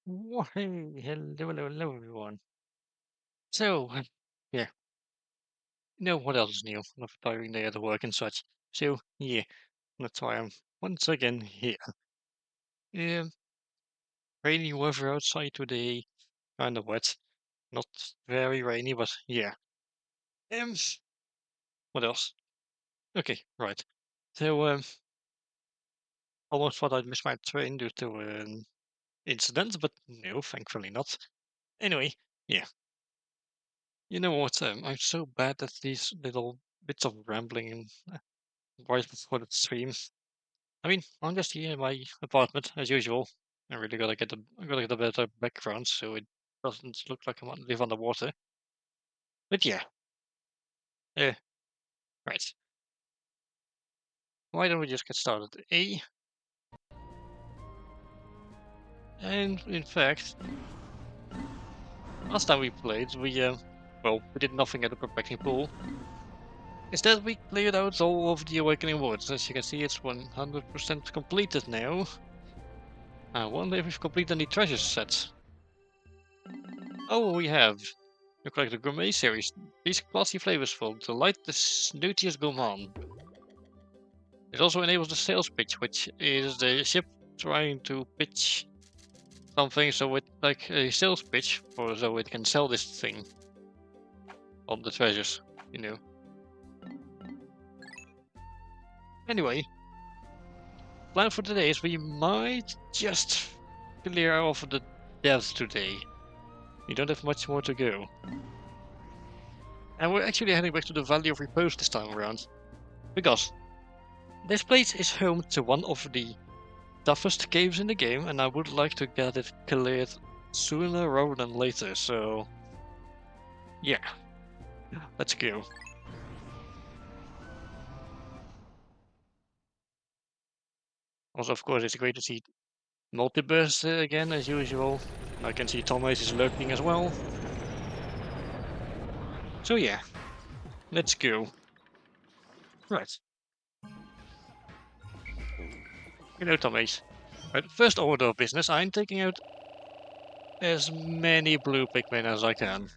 Why, hello, everyone. So, yeah, what else is new? Another tiring day at work and such. So, yeah, that's why I'm once again here. Um, Rainy weather outside today, kind of wet. Not very rainy, but yeah. Um, what else? Okay, right. So, almost thought I'd miss my train due to an incident, but no, thankfully not. Anyway, yeah, you know what? I'm so bad at these little bits of rambling right before the stream. I mean, I'm just here in my apartment as usual. I gotta get a better background so it doesn't look like I live underwater. But yeah, uh, right. Why don't we just get started? And in fact, last time we played, we did nothing at the perfecting pool. Instead, we cleared out all of the awakening woods. As you can see, it's 100% completed now. I wonder if we've completed any treasure sets. Oh, we have. You collect the gourmet series. These classy flavors will delight the snootiest gourmand. It also enables the sales pitch, which is the ship trying to pitch something so it like a sales pitch for so it can sell this thing on the treasures, you know. Anyway, plan for today is we might just clear off the devs today. We don't have much more to go. And we're actually heading back to the Valley of Repose this time around. Because this place is home to one of the toughest caves in the game, and I would like to get it cleared sooner rather than later, so yeah, let's go. Also, of course, it's great to see Multiverse again, as usual. I can see Thomas is lurking as well. So yeah, let's go. Right, hello Thomas. Right, first order of business, I'm taking out as many blue Pikmin as I can.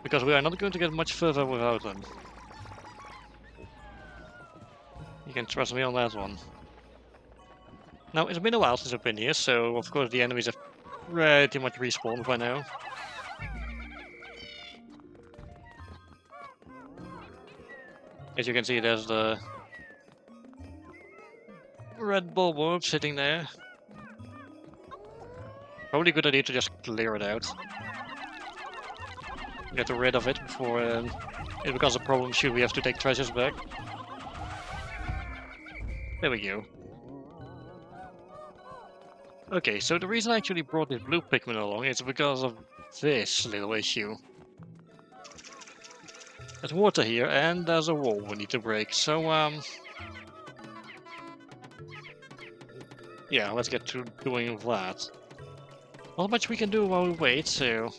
Because we are not going to get much further without them. You can trust me on that one. Now, it's been a while since I've been here, so of course the enemies have pretty much respawned by now. As you can see, there's the red bulb sitting there. Probably a good idea to just clear it out. Get rid of it before it becomes a problem should we have to take treasures back. There we go. Okay, so the reason I actually brought this blue Pikmin along is because of this little issue. There's water here, and there's a wall we need to break, so yeah, let's get to doing that. Not much we can do while we wait, so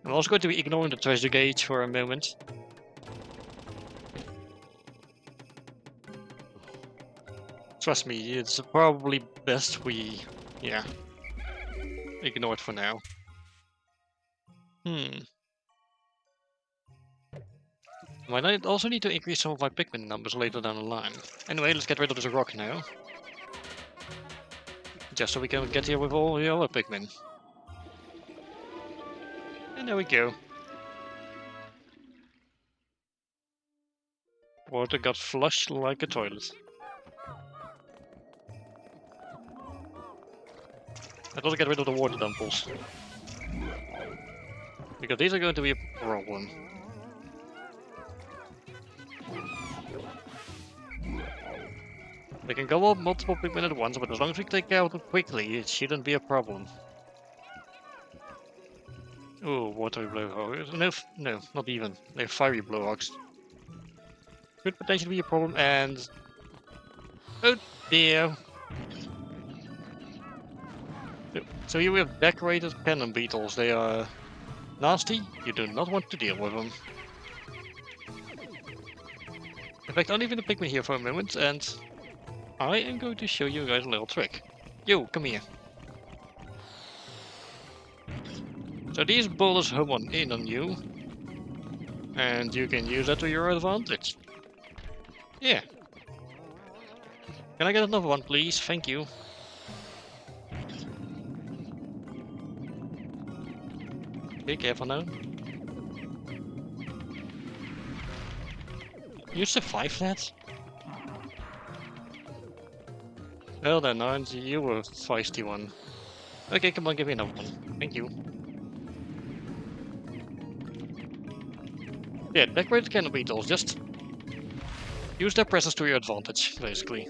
I'm also going to be ignoring the treasure gauge for a moment. Trust me, it's probably best we, yeah, ignore it for now. Might also need to increase some of my Pikmin numbers later down the line. Anyway, let's get rid of this rock now. Just so we can get here with all the other Pikmin. And there we go. Water got flushed like a toilet. I'd also get rid of the water dumples. Because these are going to be a problem. They can go up multiple Pikmin at once, but as long as we take care of them quickly, it shouldn't be a problem. Oh, watery blowhogs. No, no, not even. They're fiery blowhogs. Could potentially be a problem, and... Oh dear. So here we have decorated cannon beetles. They are nasty. You do not want to deal with them. In fact, I'll leave the Pikmin here for a moment, and I am going to show you guys a little trick. Yo, come here. So these boulders home in on you, and you can use that to your advantage. Yeah. Can I get another one, please? Thank you. Be careful now. You survived that? Well then, aren't you a feisty one? Okay, come on, give me another one. Thank you. Yeah, decorate can beetles, just use their presence to your advantage, basically.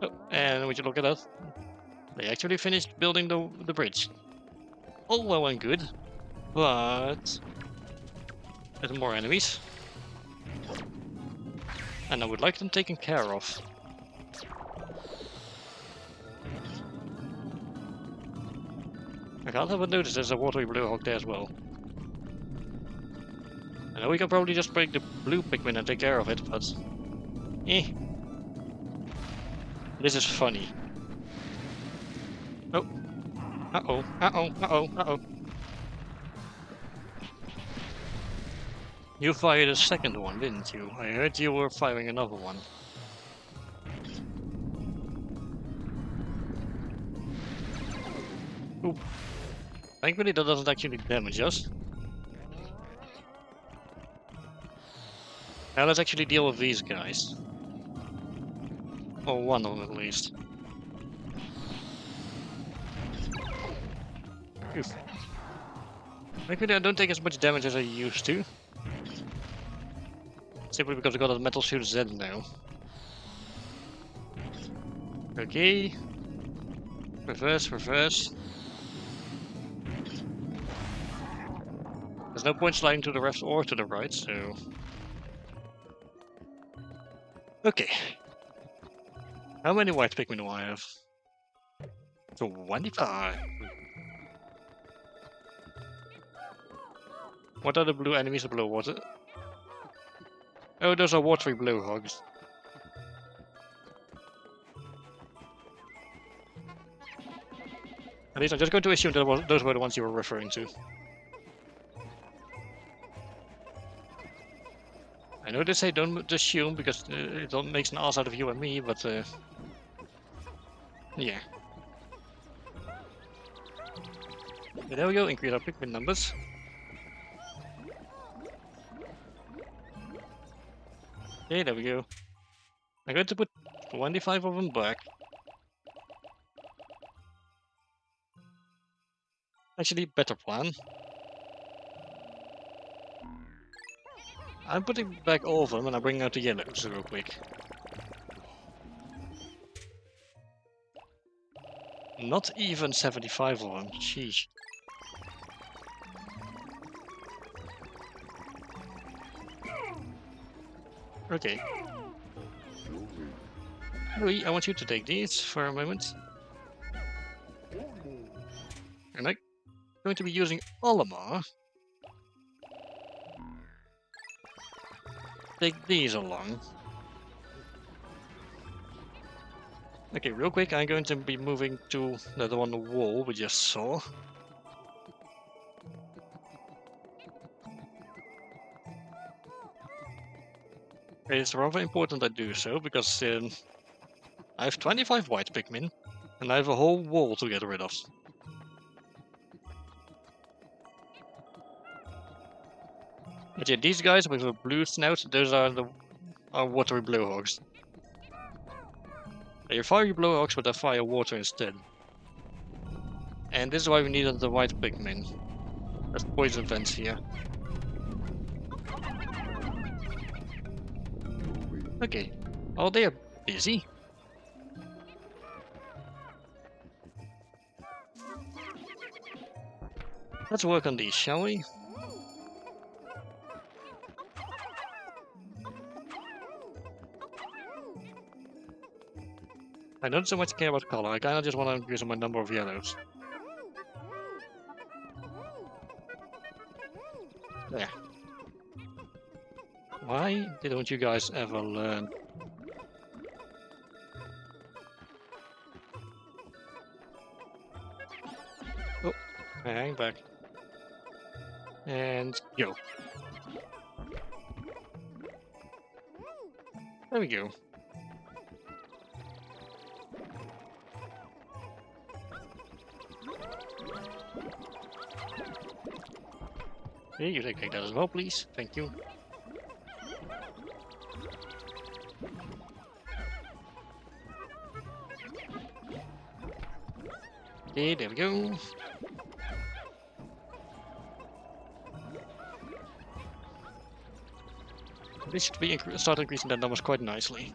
Oh, and would you look at that? They actually finished building the bridge. All well and good, but there's more enemies. And I would like them taken care of. I can't help but notice there's a watery blue hog there as well. I know we can probably just break the blue Pikmin and take care of it, but... Eh. This is funny. Oh. Uh-oh. Uh-oh. Uh-oh. Uh-oh. You fired a second one, didn't you? I heard you were firing another one. Oop. Thankfully that doesn't actually damage us. Now let's actually deal with these guys. Or one of them at least. Oof. Thankfully I don't take as much damage as I used to. Simply because I got a metal suit Z now. Okay. Reverse, reverse. There's no point sliding to the left or to the right, so... Okay. How many white Pikmin do I have? 25. What are the blue enemies below water? Oh, those are watery blue hogs. At least I'm just going to assume that those were the ones you were referring to. I know they say don't assume because it makes an ass out of you and me, but yeah. Okay, there we go, increase our Pikmin numbers. Okay, there we go. I'm going to put 25 of them back. Actually, better plan. I'm putting back all of them and I'm bringing out the yellows real quick. Not even 75 of them, sheesh. Okay. Louis, I want you to take these for a moment. And I'm going to be using Olimar. Take these along. Okay, real quick, I'm going to be moving to the other on the wall we just saw. It's rather important I do so, because I have 25 white Pikmin, and I have a whole wall to get rid of. But yeah, these guys with a blue snout, those are the watery blue hogs. Your fiery blue hogs would have fire water instead. And this is why we needed the white Pikmin. There's poison vents here. Okay. Oh, they are busy. Let's work on these, shall we? I don't so much care about color, I kinda just want to increase my number of yellows. There. Why don't you guys ever learn? hang back. And go. There we go. Okay, you take that as well, please. Thank you. Okay, there we go. This should be start increasing that numbers quite nicely.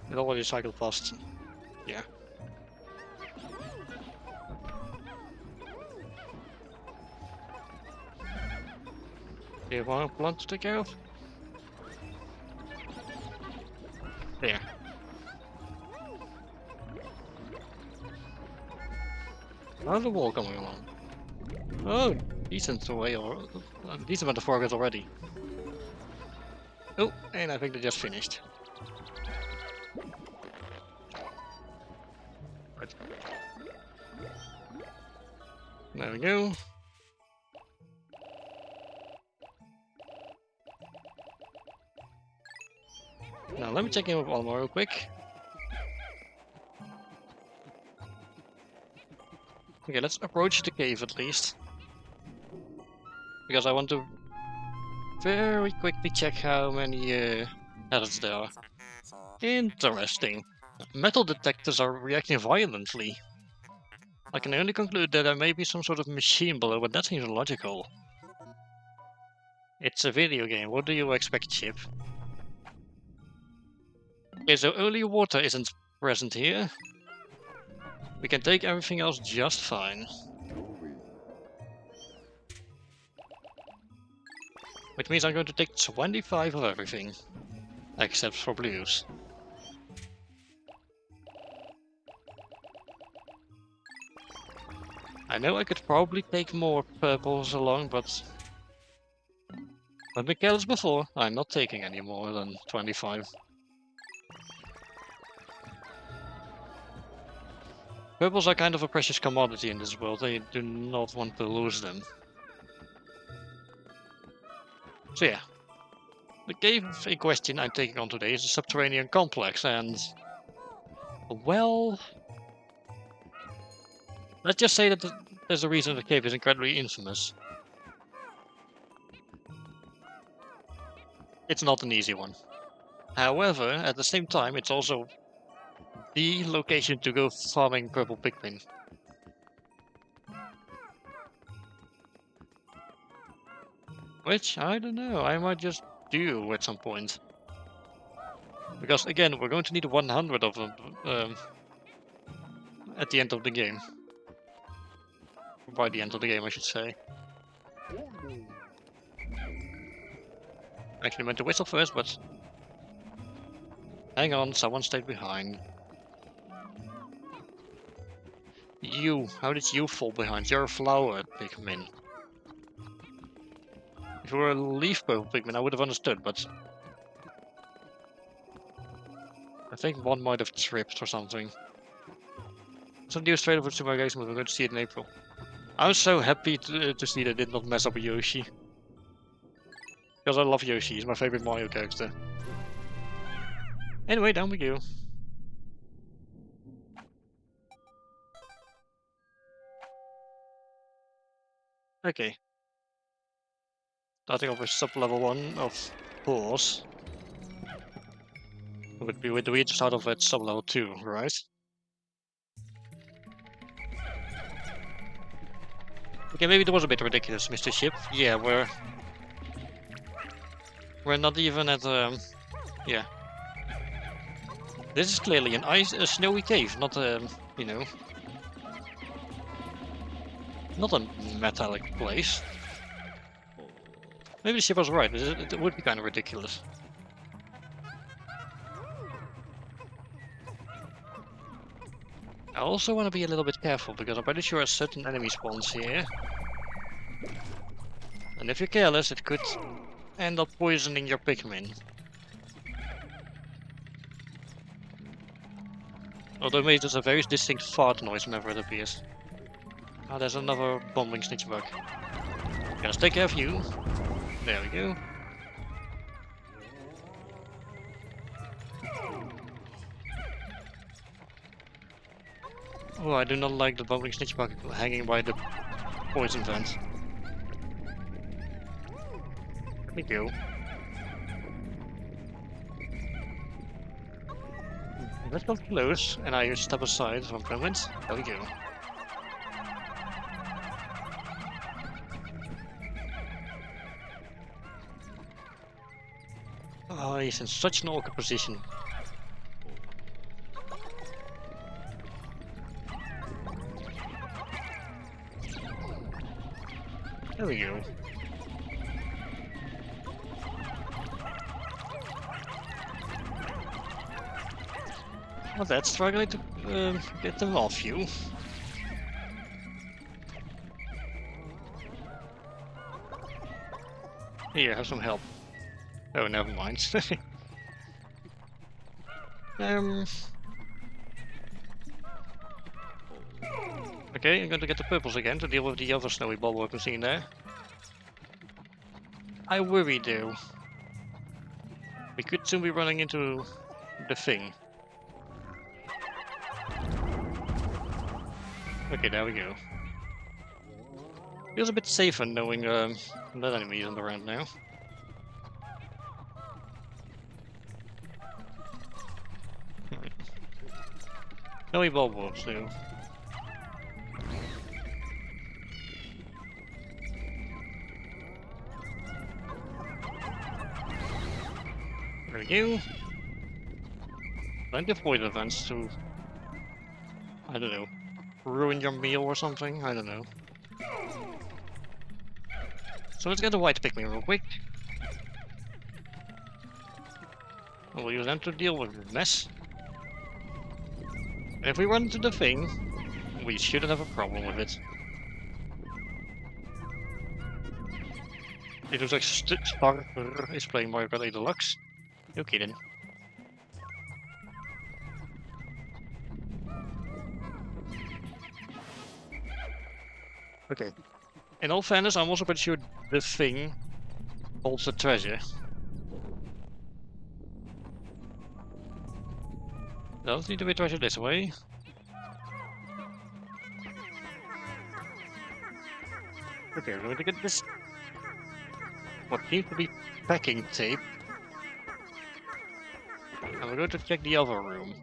It already cycled past. Yeah. Do you want a plant to take care of? There. How's the wall coming along? Oh, decent way or decent amount of progress already. Oh, and I think they just finished. Right. There we go. Now let me check in with Alma real quick. Okay, let's approach the cave at least. Because I want to very quickly check how many hazards there are. Interesting. Metal detectors are reacting violently. I can only conclude that there may be some sort of machine below, but that seems logical. It's a video game, what do you expect, Chip? Okay, so only water isn't present here. We can take everything else just fine. Which means I'm going to take 25 of everything. Except for blues. I know I could probably take more purples along, but... I've been careless before, I'm not taking any more than 25. Purples are kind of a precious commodity in this world, I do not want to lose them. So yeah, the cave in question I'm taking on today is a subterranean complex, and... well... let's just say that there's a reason the cave is incredibly infamous. It's not an easy one. However, at the same time, it's also the location to go farming purple Pikmin. Which, I don't know, I might just do at some point. Because again, we're going to need 100 of them at the end of the game. By the end of the game, I should say. Actually meant to whistle first, but... hang on, someone stayed behind. You, how did you fall behind? You're a flower Pikmin. If you were a leaf purple Pikmin, I would have understood, but... I think one might have tripped or something. Some news straight over to my guys' move, I'm going to see it in April. I'm so happy to see they did not mess up with Yoshi. Because I love Yoshi, he's my favorite Mario character. Anyway, down we go. Okay. Starting off with sub-level 1 of course. Would be with the weird start off at sub-level 2, right? Okay, maybe that was a bit ridiculous, Mr. Ship. Yeah, we're not even at yeah. This is clearly a snowy cave, not you know, not a metallic place. Maybe the ship was right, it would be kind of ridiculous. I also want to be a little bit careful, because I'm pretty sure a certain enemy spawns here. And if you're careless, it could end up poisoning your Pikmin. Although it makes just a very distinct fart noise whenever it appears. Ah, there's another bumbling snitch bug. Let's take care of you. There we go. Oh, I do not like the bumbling snitch bug hanging by the poison vent. There we go. Let's go close, and I step aside for a moment. There we go. Oh, he's in such an awkward position. There we go. Well, that's struggling to get them off you. Here, have some help. Oh, never mind. Okay, I'm going to get the purples again to deal with the other snowy ball we've seen there. I worry though. We could soon be running into the thing. Okay, there we go. Feels a bit safer knowing that enemy isn't around now. Snowy ball wolves too. There we go. Plenty of poison events to, I don't know, ruin your meal or something? I don't know. So let's get the white Pikmin real quick. We'll use them to deal with this mess. And if we run into the thing, we shouldn't have a problem with it. It looks like Star is playing Mario Kart 8 Deluxe. No kidding. Okay. In all fairness, I'm also pretty sure the thing holds the treasure. Doesn't need to be treasure this way. Okay, we're going to get this. What seems to be packing tape. And we're going to check the other room.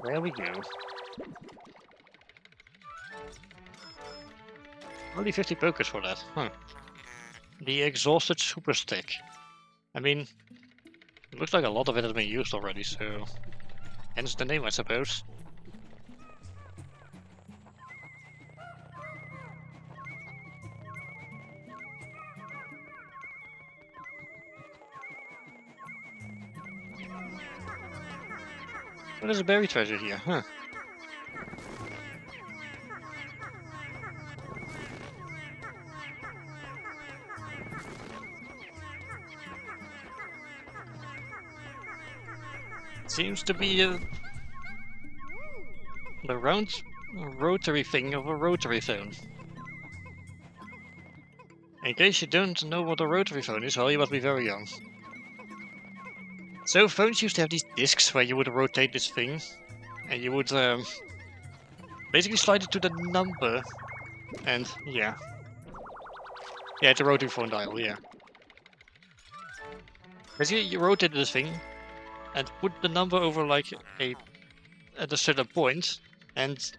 There we go. Only 50 pokers for that, huh? The exhausted super stick. I mean, it looks like a lot of it has been used already, so hence the name, I suppose. Well, there's a berry treasure here, huh? Seems to be the round rotary thing of a rotary phone. In case you don't know what a rotary phone is, well, you must be very young. So phones used to have these discs where you would rotate this thing, and you would basically slide it to the number, and yeah. Yeah, it's a rotary phone dial, yeah. Basically, you rotate this thing, and put the number over like at a certain point, and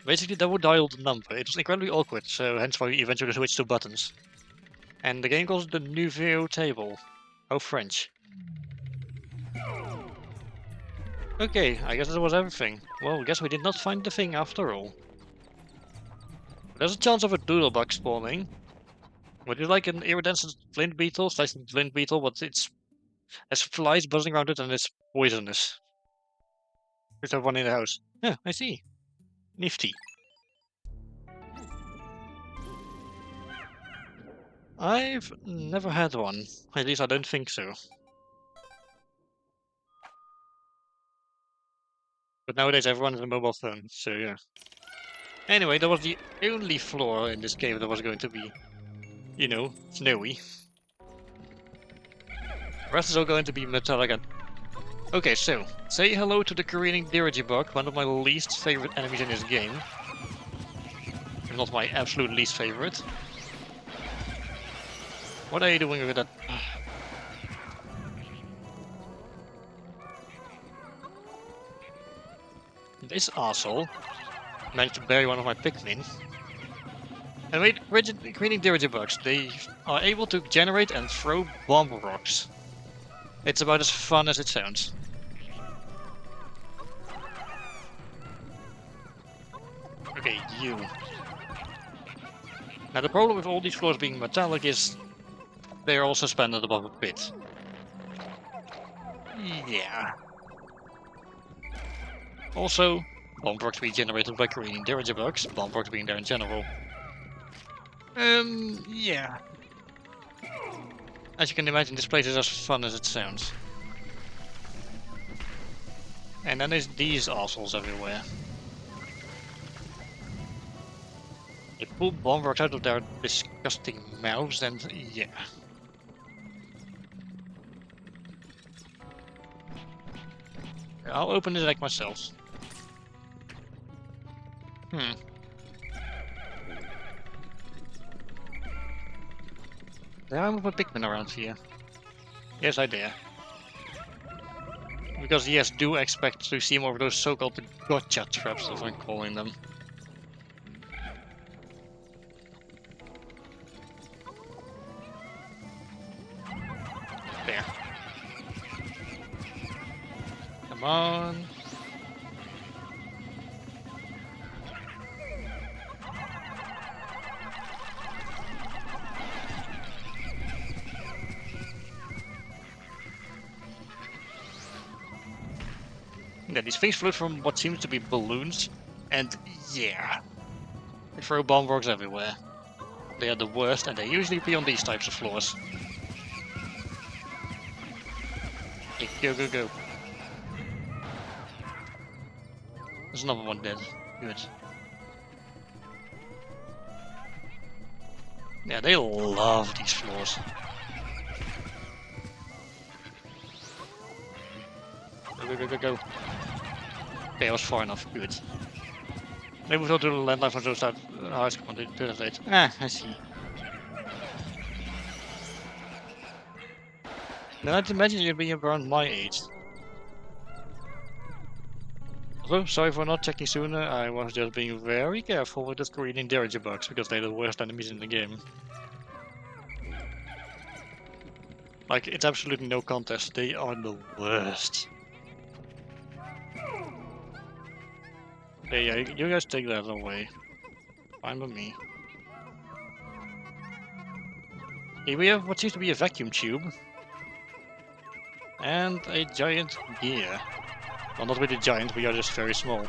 basically that would dial the number. It was incredibly awkward, so hence why we eventually switched to buttons. And the game calls it the Nouveau table. Oh, French. Okay, I guess that was everything. Well, I guess we did not find the thing after all. There's a chance of a doodlebug spawning. Would you like an iridescent flint beetle? Slash flint beetle, but it's has flies buzzing around it and it's poisonous. There's one in the house. Yeah, I see. Nifty. I've never had one. At least I don't think so. But nowadays everyone has a mobile phone, so yeah. Anyway, that was the only floor in this cave that was going to be, you know, snowy. The rest is all going to be metallic and... Okay, so, say hello to the careening Dirigibug, one of my least favorite enemies in this game. If not my absolute least favorite. What are you doing with that? This asshole managed to bury one of my Pikmin. And wait, careening Dirigibugs, they are able to generate and throw bomb rocks. It's about as fun as it sounds. Okay, you. Now the problem with all these floors being metallic is they're all suspended above a pit. Yeah. Also, bomb rocks being generated by careening Dirigibugs, bomb rocks being there in general. Yeah. As you can imagine, this place is as fun as it sounds. And then there's these assholes everywhere. They pull bomb rocks out of their disgusting mouths and yeah. I'll open this egg myself. There are more Pikmin around here. Yes, I dare. Because yes, do expect to see more of those so-called gotcha traps, as I'm calling them. There. Come on. Yeah, these things float from what seems to be balloons, and yeah. They throw bomb rocks everywhere. They are the worst, and they usually be on these types of floors. Okay, go, go, go. There's another one dead. Good. Yeah, they love these floors. Go, go, go, go, go. Okay, I was far enough. Good. Maybe we'll do the landline from those that high school to translate. Ah, I see. Now I'd imagine you'd be around my age. Also, sorry for not checking sooner, I was just being very careful with the screening Dirigibugs, because they're the worst enemies in the game. Like, it's absolutely no contest, they are the worst. Hey, yeah, you guys take that away. Fine with me. Here we have what seems to be a vacuum tube. And a giant gear. Well, not really giant, we are just very small.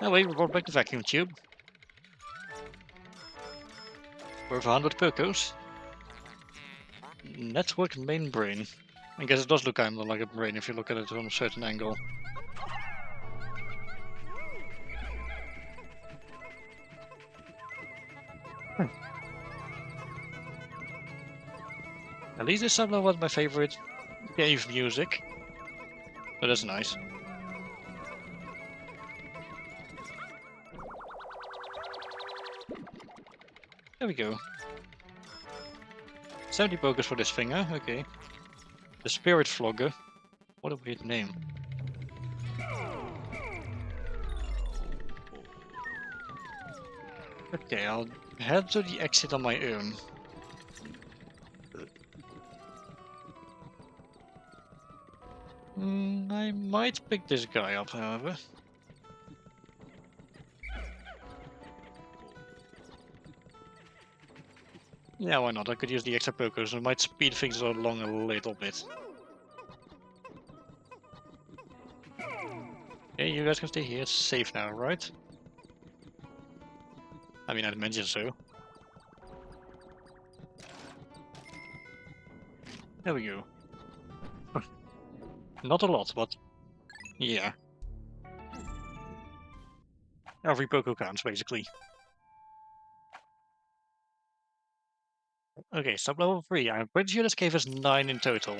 Anyway, we brought back the vacuum tube. Worth 100 Pocos. Network main brain. I guess it does look kind of like a brain if you look at it from a certain angle. At least this summer was my favorite cave music. So that's nice. There we go. 70 Pocos for this finger, okay. The Spirit Flogger. What a weird name. Okay, I'll head to the exit on my own. I might pick this guy up, however. Yeah, why not? I could use the extra Pocos, it might speed things along a little bit. Okay, you guys can stay here. It's safe now, right? I mean, I'd imagine so. There we go. Not a lot, but yeah. Every Poco counts, basically. Okay, sub level 3. I'm pretty sure this cave is 9 in total.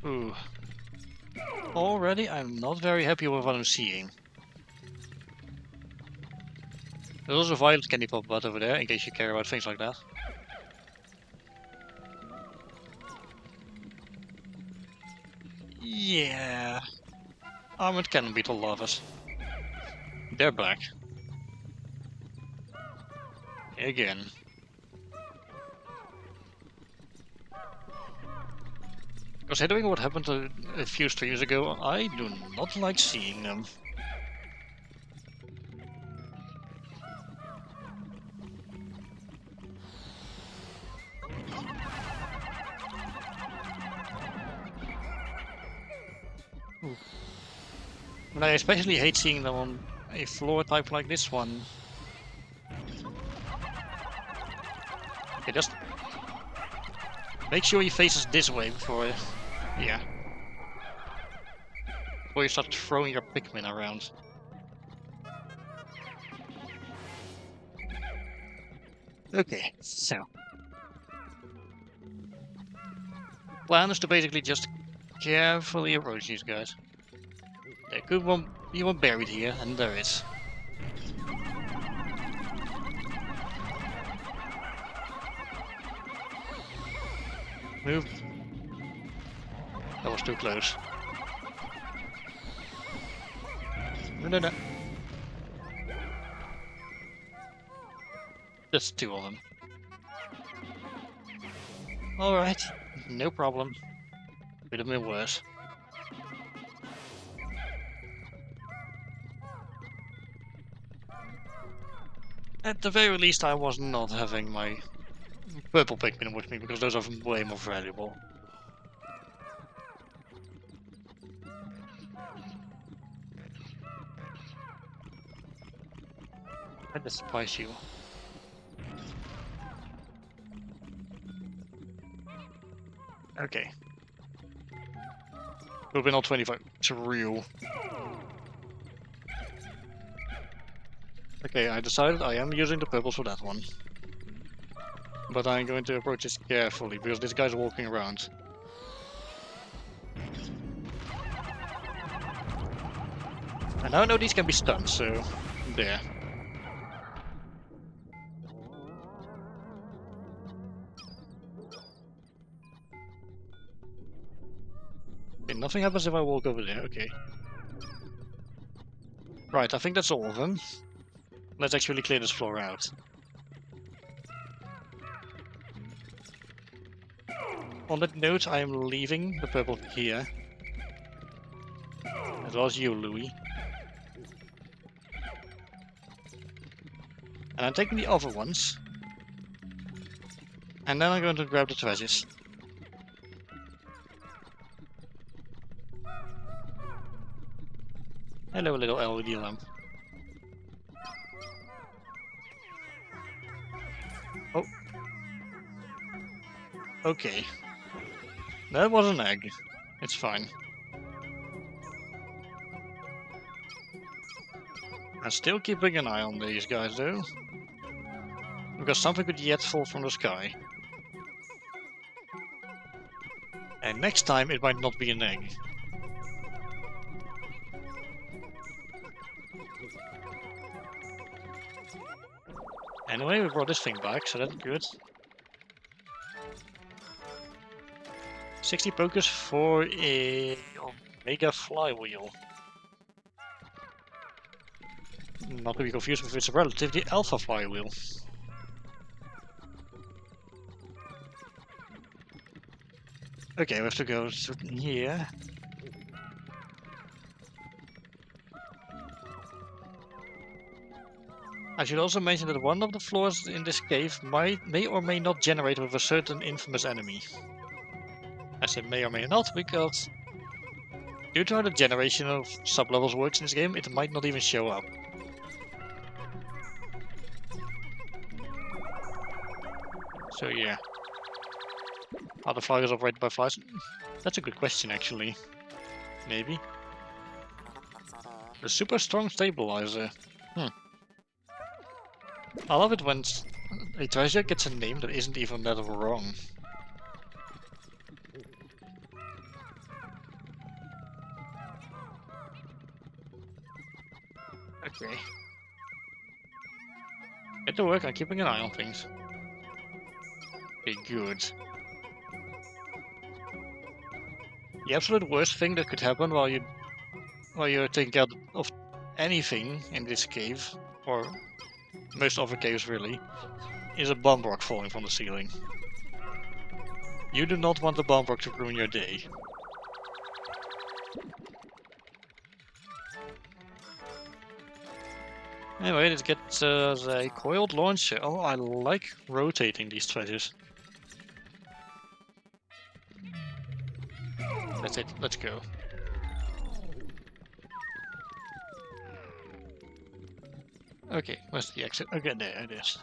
Ooh. Already, I'm not very happy with what I'm seeing. There's also violet candy pop butt over there, in case you care about things like that. Yeah. Armored cannon beetle larvas. They're back. Again. Considering what happened a few streams ago, I do not like seeing them. And I especially hate seeing them on a floor type like this one. Okay, just make sure he faces this way before, yeah, before you start throwing your Pikmin around. Okay, so plan is to basically just carefully approach these guys. There could be one buried here, and there is. Move. That was too close. No. There's 2 of them. Alright, no problem. Could have been worse. At the very least, I was not having my purple Pikmin with me, because those are way more valuable. I despise you. Okay. We've been all 25. It's real. Okay, I decided I am using the purples for that one. But I'm going to approach this carefully, because this guy's walking around. And now I know these can be stunned, so there. Okay, nothing happens if I walk over there, okay. Right, I think that's all of them. Let's actually clear this floor out. On that note, I am leaving the purple here. As well as you, Louis. And I'm taking the other ones. And then I'm going to grab the treasures. Hello, little LED lamp. Oh. Okay. That was an egg. It's fine. I'm still keeping an eye on these guys, though. Because something could yet fall from the sky. And next time, it might not be an egg. Anyway, we brought this thing back, so that's good. 60 pokers for a Omega flywheel. Not to be confused with its relative, the Alpha flywheel. Okay, we have to go through here. I should also mention that one of the floors in this cave may or may not generate with a certain infamous enemy. Yes, it may or may not, because due to how the generation of sub-levels works in this game, it might not even show up. So yeah. Are the flyers operated by flies? That's a good question, actually. Maybe. A super strong stabilizer. I love it when a treasure gets a name that isn't even that wrong. Okay. Get to work on keeping an eye on things. Okay, good. The absolute worst thing that could happen while you're taking care of anything in this cave, or most other caves really, is a bomb rock falling from the ceiling. You do not want the bomb rock to ruin your day. Anyway, let's get a coiled launcher. Oh, I like rotating these treasures. That's it, let's go. Okay, where's the exit? Okay, there it is.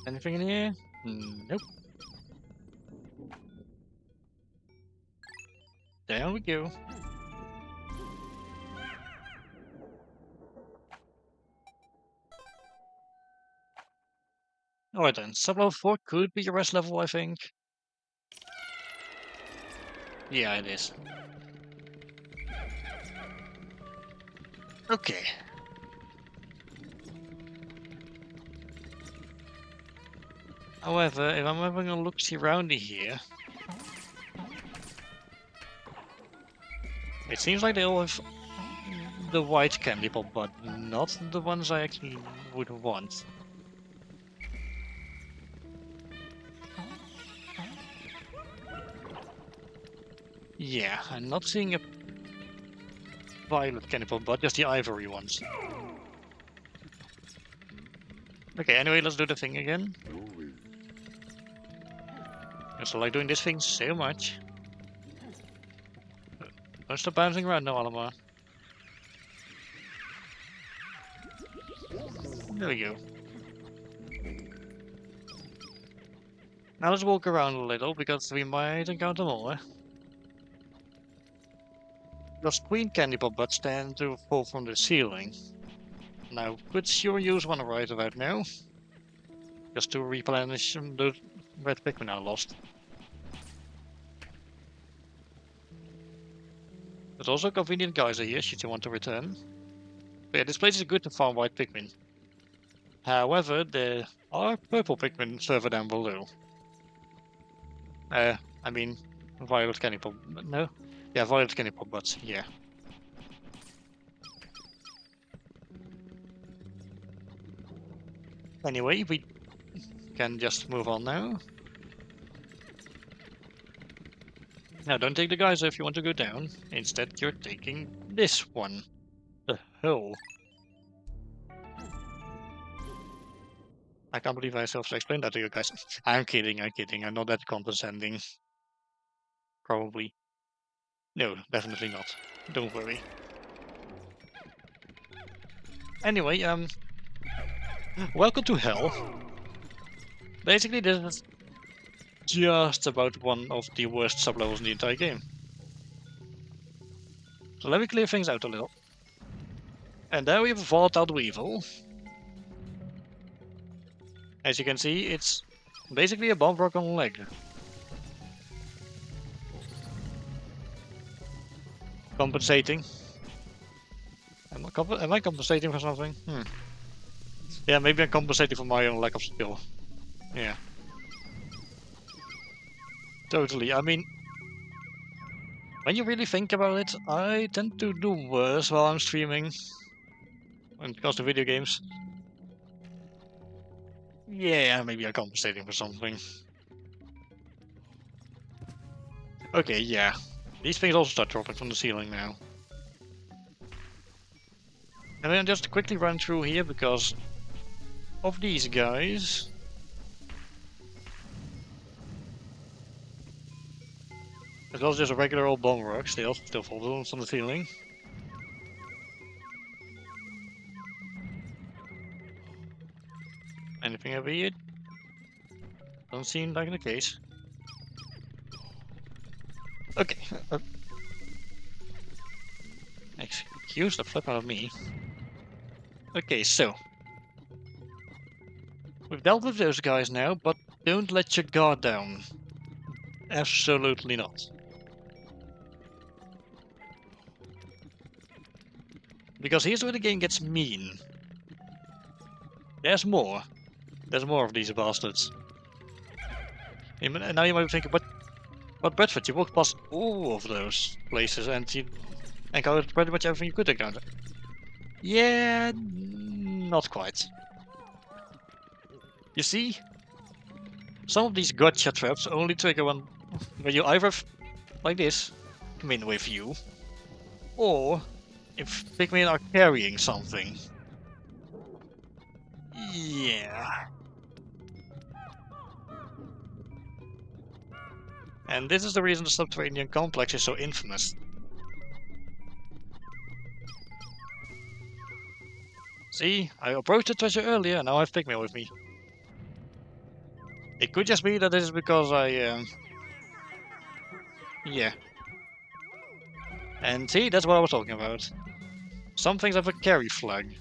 Anything in here? Nope. There we go. Alright then, sub-level 4 could be your rest level, I think. Yeah, it is. Okay. However, if I'm having a look-see around here, it seems like they all have the white candy pop, but not the ones I actually would want. Yeah, I'm not seeing a violet candy pop, but just the ivory ones. Okay, anyway, let's do the thing again. I also like doing this thing so much. Don't stop bouncing around now, Alamar. There we go. Now let's walk around a little, because we might encounter more. Those queen candy pop butts tend to fall from the ceiling. Now, could sure use one right about now. Just to replenish the red Pikmin I lost. There's also a convenient geyser here, should you want to return. But yeah, this place is good to farm white Pikmin. However, there are purple Pikmin further down below. I mean, violet candy pop. No? Yeah, violet candy pop butts, yeah. Anyway, we can just move on now. Now, don't take the geyser if you want to go down. Instead, you're taking this one. The hell? I can't believe I have to explain that to you guys. I'm kidding, I'm kidding. I'm not that condescending. Probably. No, definitely not. Don't worry. Anyway, welcome to hell. Basically, this is just about one of the worst sublevels in the entire game. So let me clear things out a little. And there we have a volatile weevil. As you can see, it's basically a bomb rock on a leg. Compensating. Am I compensating for something? Yeah, maybe I'm compensating for my own lack of skill. Yeah. Totally. I mean, when you really think about it, I tend to do worse while I'm streaming. When it comes to video games. Yeah, maybe I'm compensating for something. Okay, yeah. These things also start dropping from the ceiling now. And then just quickly run through here because of these guys. As well as just a regular old bomb rock, still falls on the ceiling. Anything over here? Doesn't seem like the case. Okay. Excuse the flip out of me. Okay, so. We've dealt with those guys now, but don't let your guard down. Absolutely not. Because here's where the game gets mean. There's more. There's more of these bastards. And now you might be thinking, but Bradford, you walked past all of those places and you encountered pretty much everything you could encounter. Yeah, not quite. You see, some of these gotcha traps only trigger when you either, like this, come in with you, or if Pikmin are carrying something. Yeah. And this is the reason the subterranean complex is so infamous. See, I approached the treasure earlier and now I have Pikmin with me. It could just be that this is because yeah. And see, that's what I was talking about. Some things have a carry flag.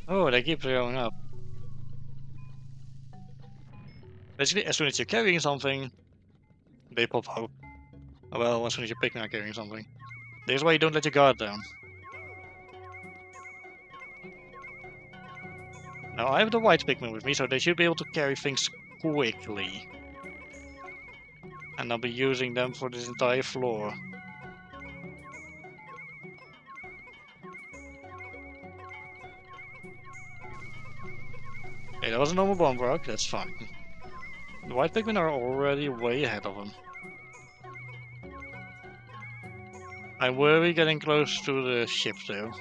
Oh, they keep going up. Basically, as soon as you're carrying something, they pop out. Well, as soon as you're picking up carrying something. This is why you don't let your guard down. Now, I have the white Pikmin with me, so they should be able to carry things quickly. And I'll be using them for this entire floor. Okay, that was a normal bomb rock, that's fine. The white Pikmin are already way ahead of them. I worry getting close to the ship though.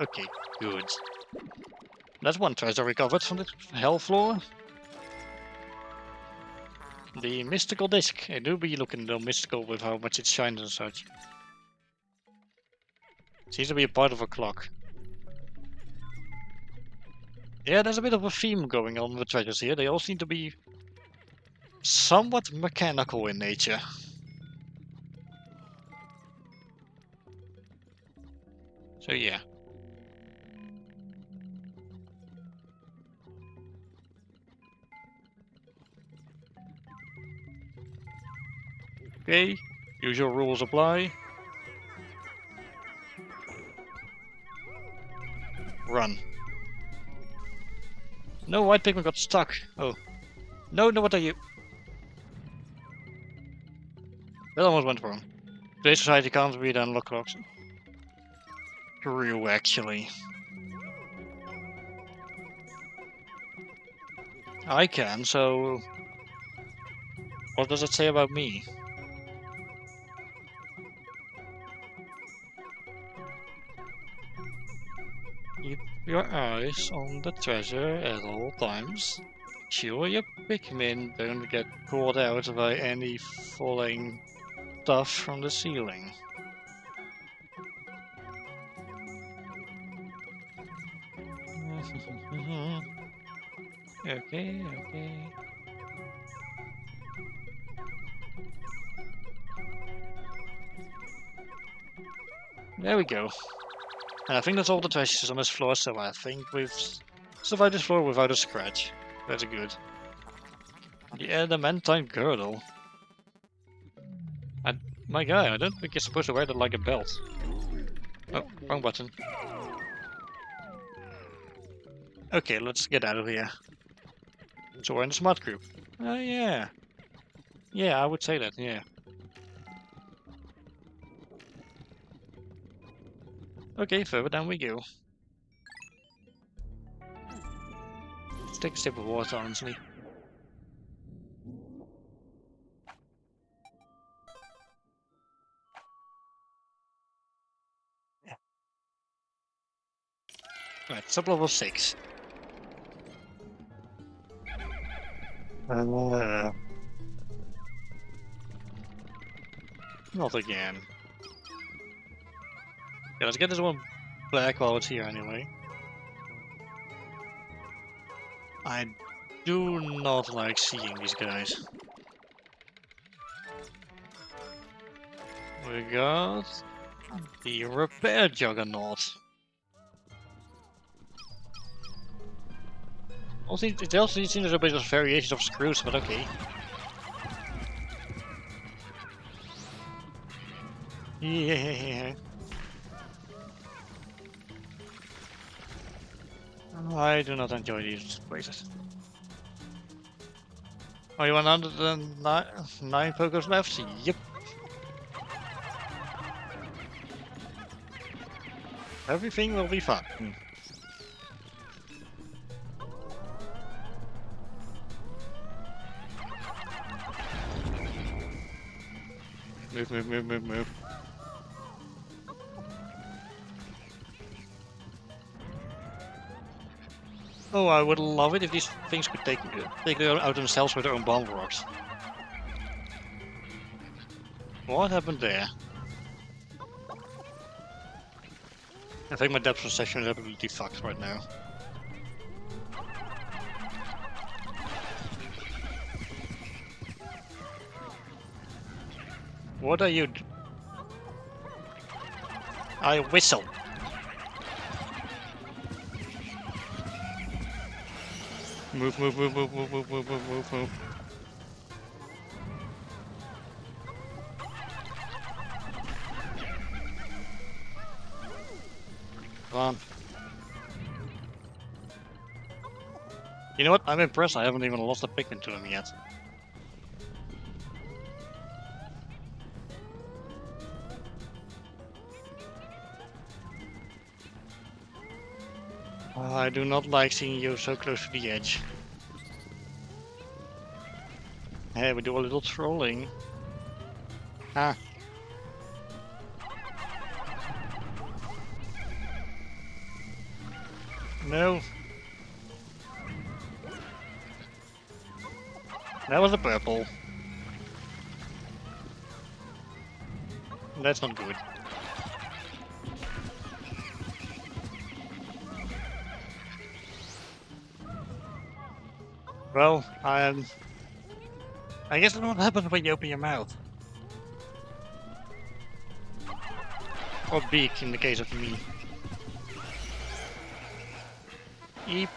Okay, good. That's one treasure recovered from the hell floor. The mystical disc. It do be looking a little mystical with how much it shines and such. Seems to be a part of a clock. Yeah, there's a bit of a theme going on with treasures here. They all seem to be somewhat mechanical in nature. So yeah. Okay, usual rules apply. Run. No, white Pikmin got stuck. Oh. No, what are you? That almost went wrong. Today's society can't read and unlock clocks. True, actually. I can, so... What does it say about me? Keep your eyes on the treasure at all times. Sure your Pikmin don't get caught out by any falling stuff from the ceiling. Okay. There we go. And I think that's all the treasures on this floor, so I think we've survived this floor without a scratch. That's good. The adamantine girdle. My guy, I don't think you're supposed to wear that like a belt. Oh, wrong button. Okay, let's get out of here. So we're in the smart group. Oh yeah. Yeah, I would say that, yeah. Okay, further down we go. Let's take a sip of water, honestly. Sub-level 6. Not again. Yeah, let's get this one back while it's here anyway. I do not like seeing these guys. We got the repair juggernaut. Also, it also seems there's a bit of variations of screws, but okay. Yeah. I do not enjoy these places. Oh, you want 109 focus left? Yep. Everything will be fine. Move, move, move, move, move. Oh, I would love it if these things could take it out themselves with their own bomb rocks. What happened there? I think my depth perception is absolutely fucked right now. What are you? I whistle. Move, move, move, move, move, move, move, move, move, move. Come on. You know what? I'm impressed. I haven't even lost a Pikmin to them yet. I do not like seeing you so close to the edge. Hey, we do a little trolling. Ah. No. That was a purple. That's not good. Well, I guess that's what happens when you open your mouth. Or beak in the case of me. Eep.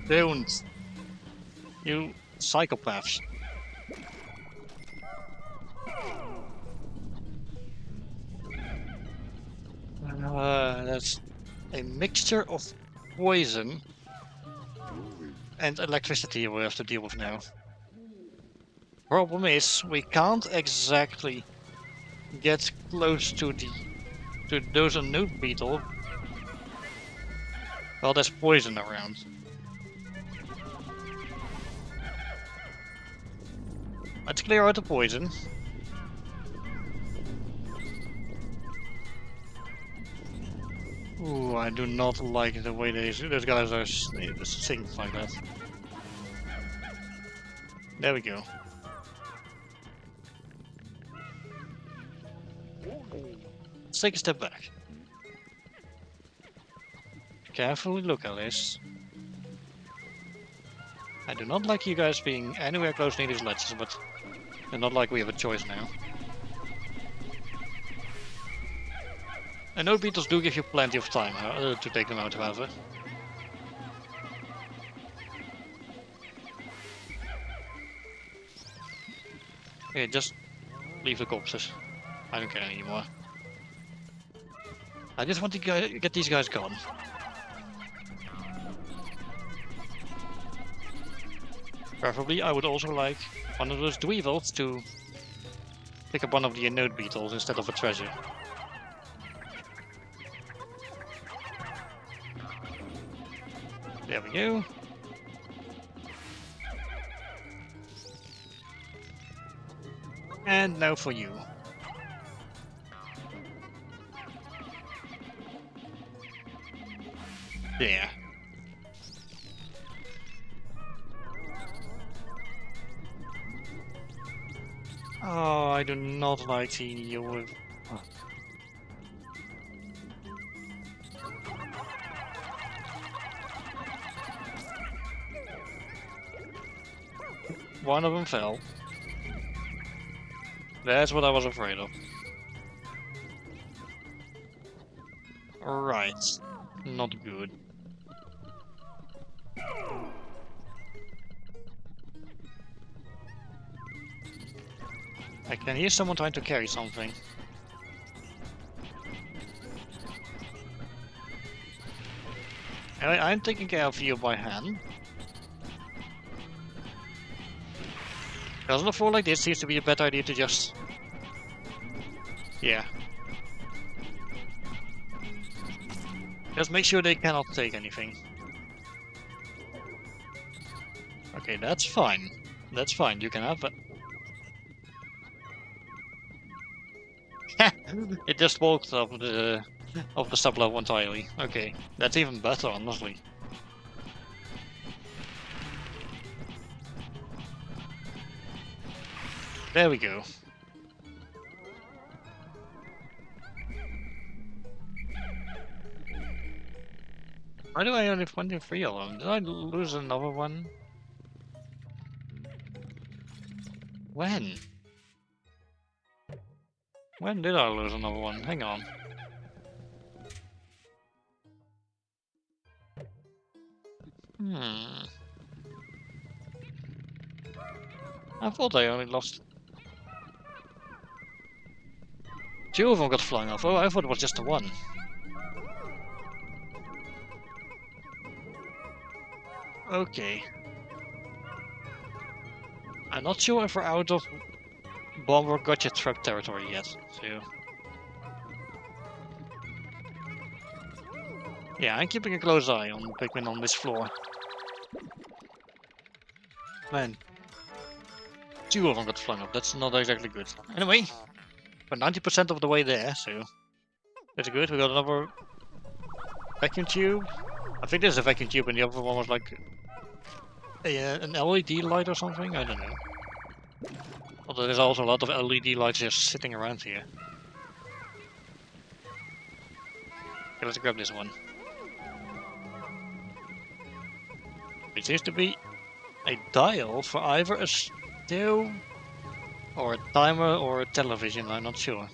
Don't. You psychopaths. That's a mixture of poison and electricity we have to deal with now. Problem is, we can't exactly get close to those unknown beetle. Well, there's poison around. Let's clear out the poison. Ooh, I do not like the way those guys are singing like that. There we go. Let's take a step back. Carefully look at this. I do not like you guys being anywhere close near these ledges, but it's not like we have a choice now. I know beetles do give you plenty of time to take them out, however. Okay, just leave the corpses. I don't care anymore. I just want to get these guys gone. Preferably, I would also like one of those dweevils to pick up one of the node beetles instead of a treasure. There we go. And now for you. There. Oh, I do not like seeing you with... Oh. One of them fell. That's what I was afraid of. Right. Not good. I can hear someone trying to carry something. I'm taking care of you by hand. Because on a floor like this seems to be a better idea to just... Yeah. Just make sure they cannot take anything. Okay, that's fine. That's fine, you can have it. It just walked off the sub level entirely. Okay, that's even better, honestly. There we go. Why do I only find 3 of them? Did I lose another one? When? When did I lose another one? Hang on. I thought I only lost... 2 of them got flung off. Oh, I thought it was just the one. Okay. I'm not sure if we're out of bomb or gotcha trap territory yet, so... Yeah, I'm keeping a close eye on Pikmin on this floor. Man. 2 of them got flung off, that's not exactly good. Anyway, we're 90% of the way there, so... That's good, we got another... vacuum tube. I think there's a vacuum tube and the other one was like... an LED light or something? I don't know. Although there's also a lot of LED lights just sitting around here. Okay, let's grab this one. It seems to be a dial for either a stove or a timer or a television, I'm not sure.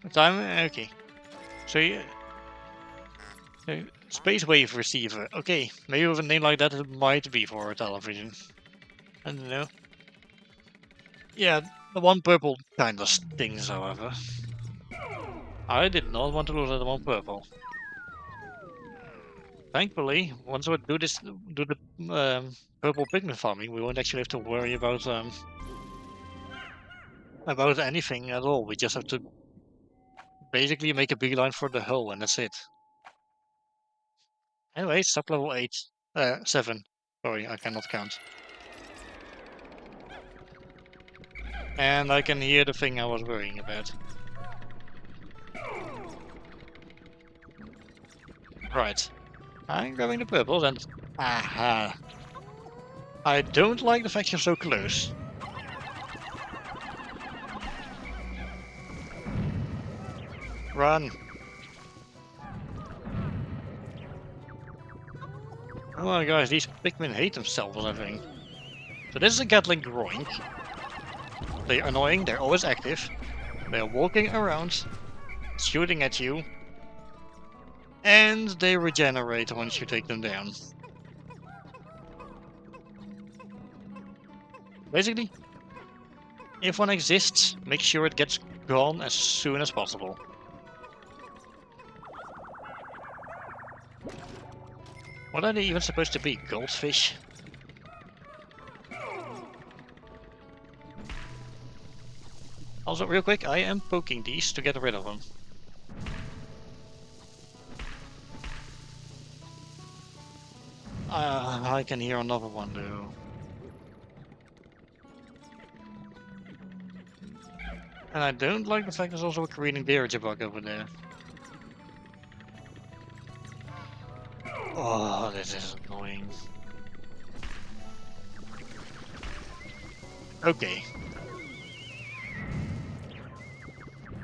A timer? Okay. So, space wave receiver. Okay, maybe with a name like that it might be for a television. I don't know. Yeah, the one purple kind of stings, however. I did not want to lose the one purple. Thankfully, once we do the purple pigment farming, we won't actually have to worry about anything at all. We just have to basically make a beeline for the hull, and that's it. Anyway, sub level 7. Sorry, I cannot count. And I can hear the thing I was worrying about. Right. I'm grabbing the purples and... Aha! I don't like the fact you're so close. Run! Come on guys, these Pikmin hate themselves, I think. So this is a Gatling groin. They're annoying, they're always active. They're walking around, shooting at you. And they regenerate once you take them down. Basically, if one exists, make sure it gets gone as soon as possible. What are they even supposed to be? Goldfish? Also, real quick, I am poking these to get rid of them. I can hear another one though. And I don't like the fact there's also a Korean garage bug over there. Oh, this is annoying. Okay.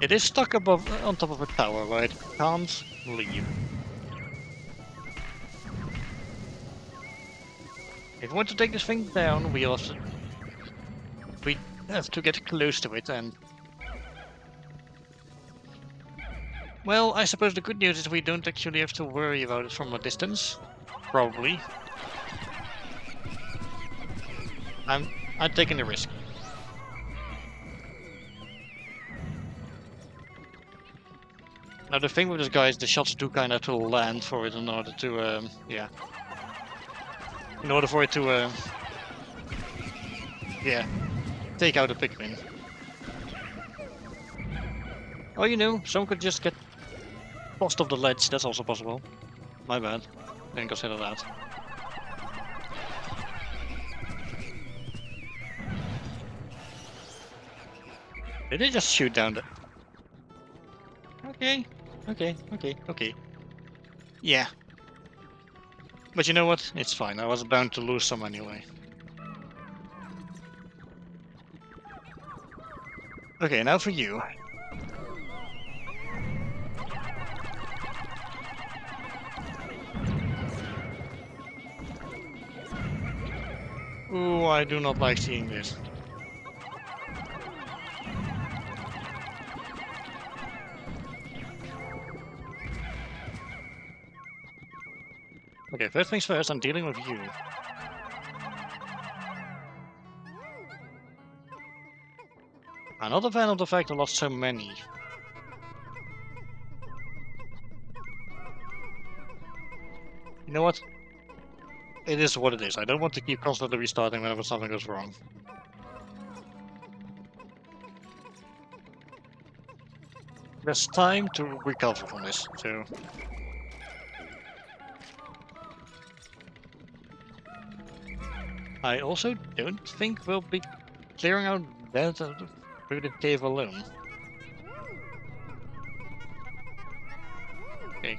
It is stuck above, on top of a tower, right? Can't leave. If we want to take this thing down, we have to get close to it and... Well, I suppose the good news is we don't actually have to worry about it from a distance. Probably. I'm taking the risk. Now the thing with this guy is the shots do kind of have to land for it in order to, yeah. In order for it to, yeah, take out a Pikmin. Oh, you know, someone could just get tossed off the ledge, that's also possible. My bad, didn't consider that. Did they just shoot down the... Okay. Yeah. But you know what? It's fine, I was bound to lose some anyway. Okay, now for you. Ooh, I do not like seeing this. Okay, first things first, I'm dealing with you. I'm not a fan of the fact I lost so many. You know what? It is what it is. I don't want to keep constantly restarting whenever something goes wrong. There's time to recover from this, so... I also don't think we'll be clearing out that through the cave alone. Okay,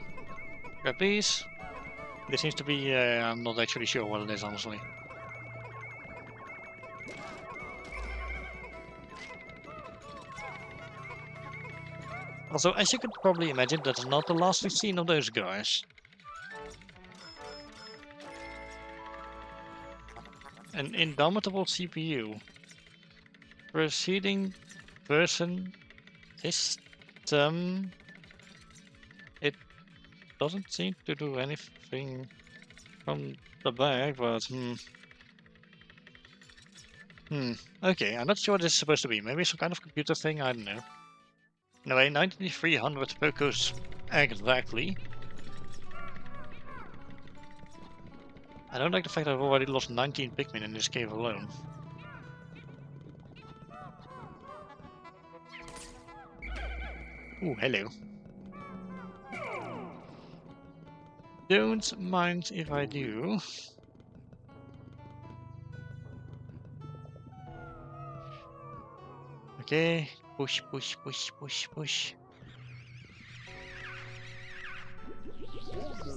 grab these. This seems to be, I'm not actually sure what it is, honestly. Also, as you could probably imagine, that's not the last we've seen of those guys. An indomitable CPU. Proceeding person system. It doesn't seem to do anything from the back, but okay, I'm not sure what this is supposed to be. Maybe some kind of computer thing, I don't know. Anyway, 9300 Pocos exactly. I don't like the fact that I've already lost 19 Pikmin in this cave alone. Ooh, hello. Don't mind if I do. Okay, push.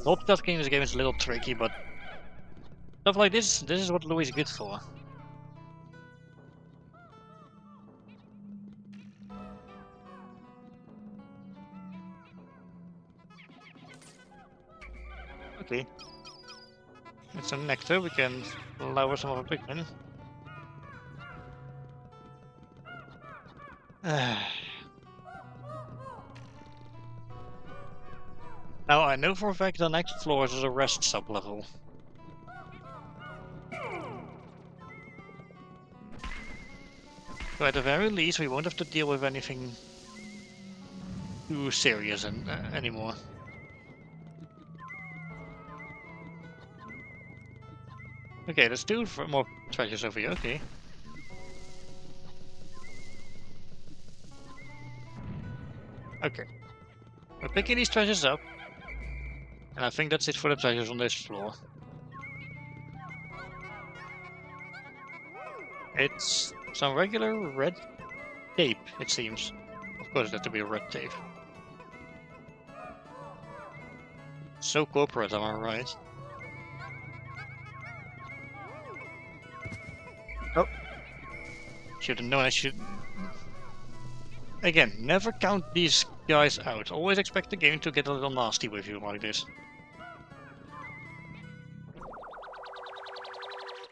Multitasking in this game is a little tricky, but stuff like this is what Louis is good for. Okay. It's a nectar, we can lower some of the Pikmin. Now I know for a fact the next floor is a rest sub-level. So at the very least we won't have to deal with anything too serious anymore. Okay, there's two more treasures over here, okay. Okay. We're picking these treasures up. And I think that's it for the treasures on this floor. It's some regular red tape, it seems. Of course, it has to be a red tape. So corporate, am I right? Oh. Should have known I should... Again, never count these guys out. Always expect the game to get a little nasty with you like this.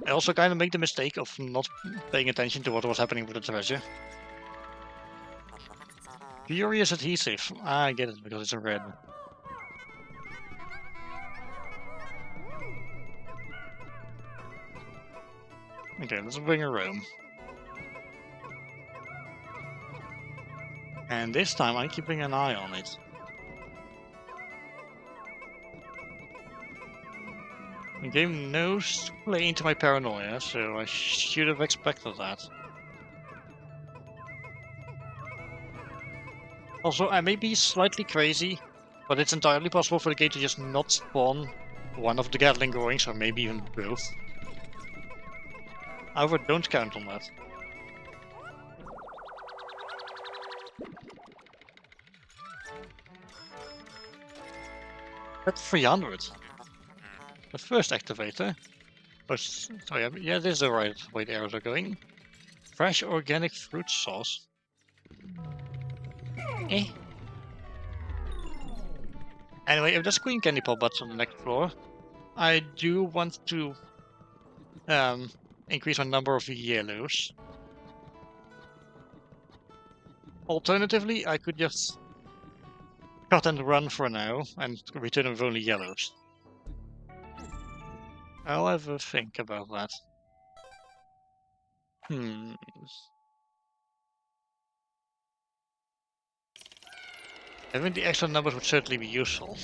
I also kind of made the mistake of not paying attention to what was happening with the treasure. Furious adhesive. I get it, because it's a red. Okay, let's bring her home. And this time I'm keeping an eye on it. The game knows to play into my paranoia, so I should have expected that. Also, I may be slightly crazy, but it's entirely possible for the game to just not spawn one of the Gatling goings, or maybe even both. However, don't count on that. At 300. The first activator. Oh, sorry, yeah, this is the right way the arrows are going. Fresh organic fruit sauce. Eh. Anyway, if there's Queen Candy Pop Butts on the next floor, I do want to increase my number of yellows. Alternatively, I could just cut and run for now and return with only yellows. I'll have a think about that. Having the extra numbers would certainly be useful.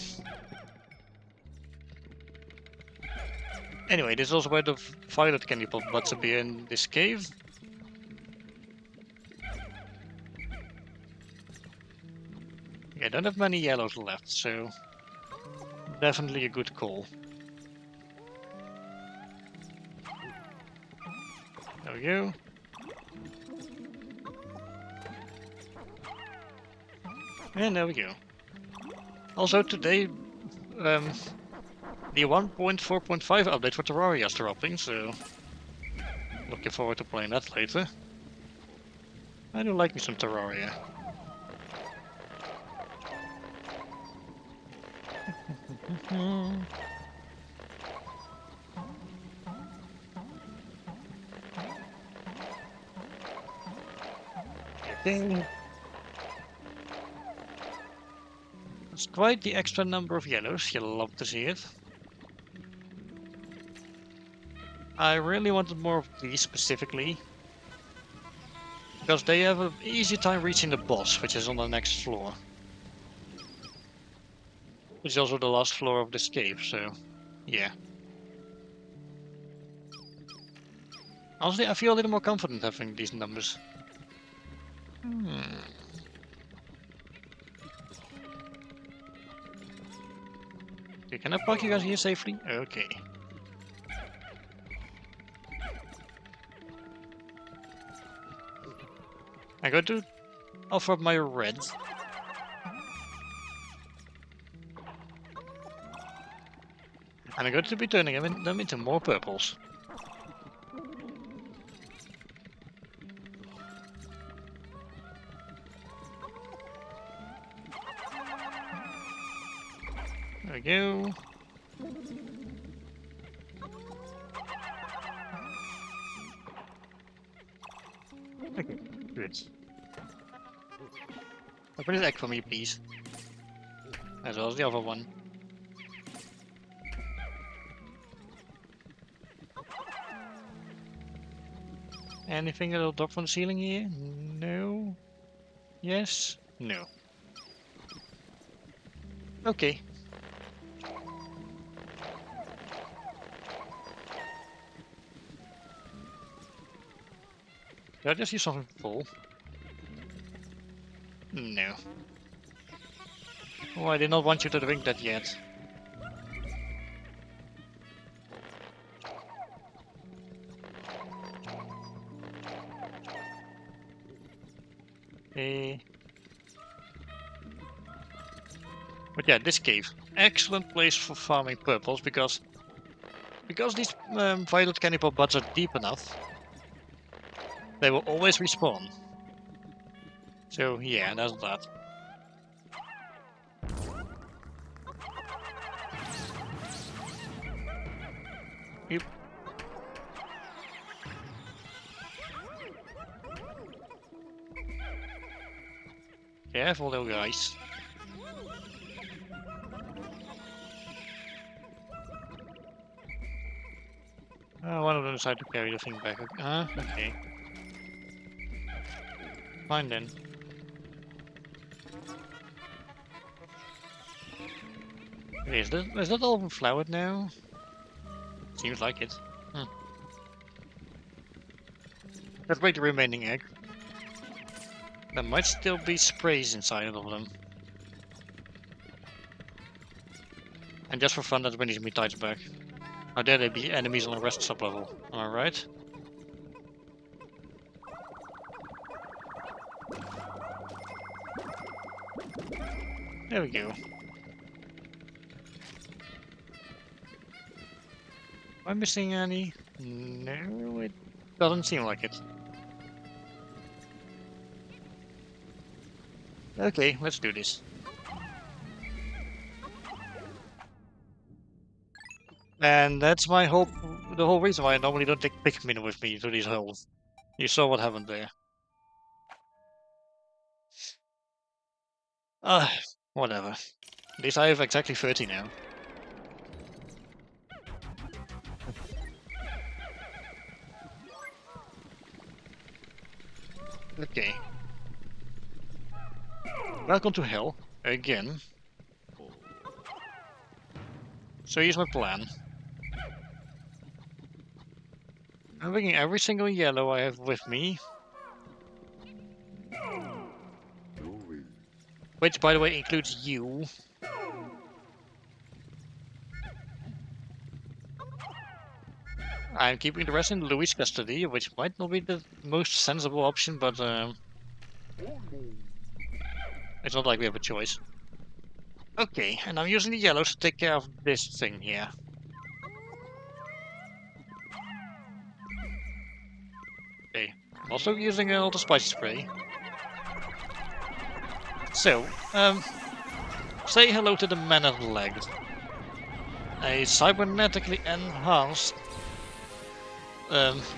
Anyway, this is also where the violet candy pop butts appear in this cave. Yeah, I don't have many yellows left, so definitely a good call. There we go. And there we go. Also today, the 1.4.5 update for Terraria is dropping, so looking forward to playing that later. I do like me some Terraria. Okay. It's quite the extra number of yellows, you'll love to see it. I really wanted more of these specifically, because they have an easy time reaching the boss, which is on the next floor. Which is also the last floor of this cave, so yeah. Honestly, I feel a little more confident having these numbers. Okay, can I park you guys here safely? Okay. I got to offer up my red. And I'm going to be turning them into more purples. There we go. Okay, good. Open this egg for me, please. As well as the other one. Anything that'll drop from the ceiling here? No. Yes? No. Okay. Did I just use something full? No. Oh, I did not want you to drink that yet. Eh. But yeah, this cave. Excellent place for farming purples because these violet cannibal buds are deep enough, they will always respawn. So yeah, that's that. Yep. Careful, little guys. One of them decided to carry the thing back. Okay. Fine then. Wait, is that all flowered now? Seems like it. Let's break the remaining egg. There might still be sprays inside of them. And just for fun, let's bring these metites back. How dare they be enemies on the rest sub-level? Am I right? There we go. Am I missing any? No, it doesn't seem like it. Okay, let's do this. And that's the whole reason why I normally don't take Pikmin with me to these holes. You saw what happened there. Whatever. At least I have exactly 30 now. Okay. Welcome to hell, again. So here's my plan. I'm bringing every single yellow I have with me. Which, by the way, includes you. I'm keeping the rest in Louis' custody, which might not be the most sensible option, but it's not like we have a choice. Okay, and I'm using the yellows to take care of this thing here. Okay, also using all the spice spray. So, say hello to the Man of Legs. A cybernetically enhanced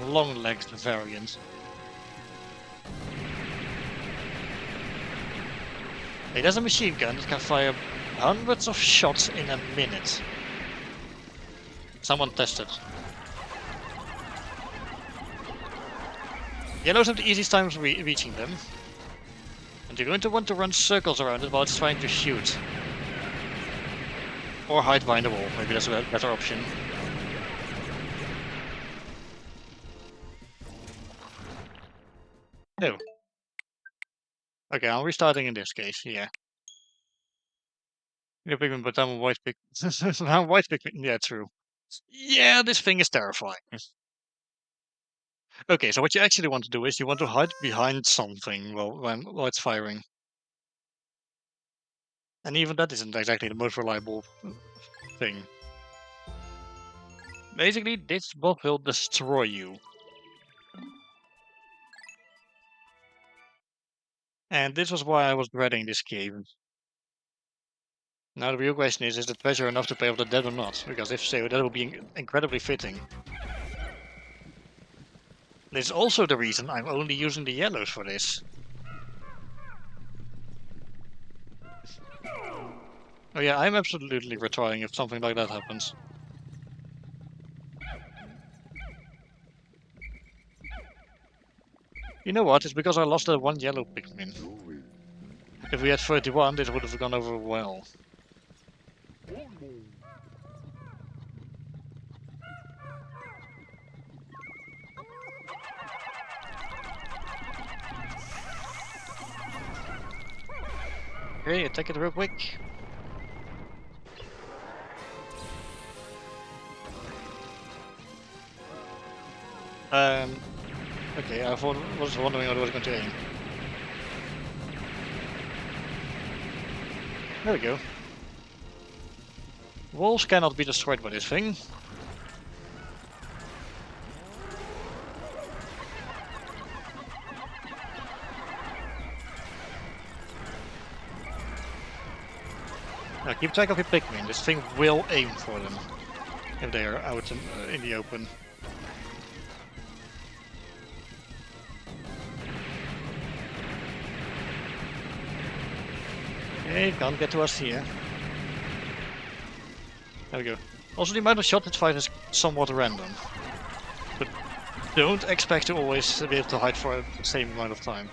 long-legged variant. It has a machine gun that can fire hundreds of shots in a minute. Someone tested. Yellows have the easiest times reaching them. And you're going to want to run circles around it while it's trying to shoot. Or hide behind the wall, maybe that's a better option. Oh. Okay, I'm restarting in this case, yeah. Yeah, Pikmin, but I'm a white Pikmin. I'm white Pikmin, yeah, true. Yeah, this thing is terrifying. Okay, so what you actually want to do is you want to hide behind something while it's firing. And even that isn't exactly the most reliable thing. Basically, this bob will destroy you. And this was why I was dreading this cave. Now the real question is the treasure enough to pay off the debt or not? Because if so, that would be incredibly fitting. This is also the reason I'm only using the yellows for this. Oh yeah, I'm absolutely retiring if something like that happens. You know what? It's because I lost that one yellow Pikmin. If we had 31, this would have gone over well. Okay, attack it real quick. Okay, was wondering what I was going to aim. There we go. Walls cannot be destroyed by this thing. Now keep track of your Pikmin. This thing will aim for them if they are out in the open. Okay, can't get to us here. There we go. Also, the amount of shot this fight is somewhat random. But don't expect to always be able to hide for the same amount of time.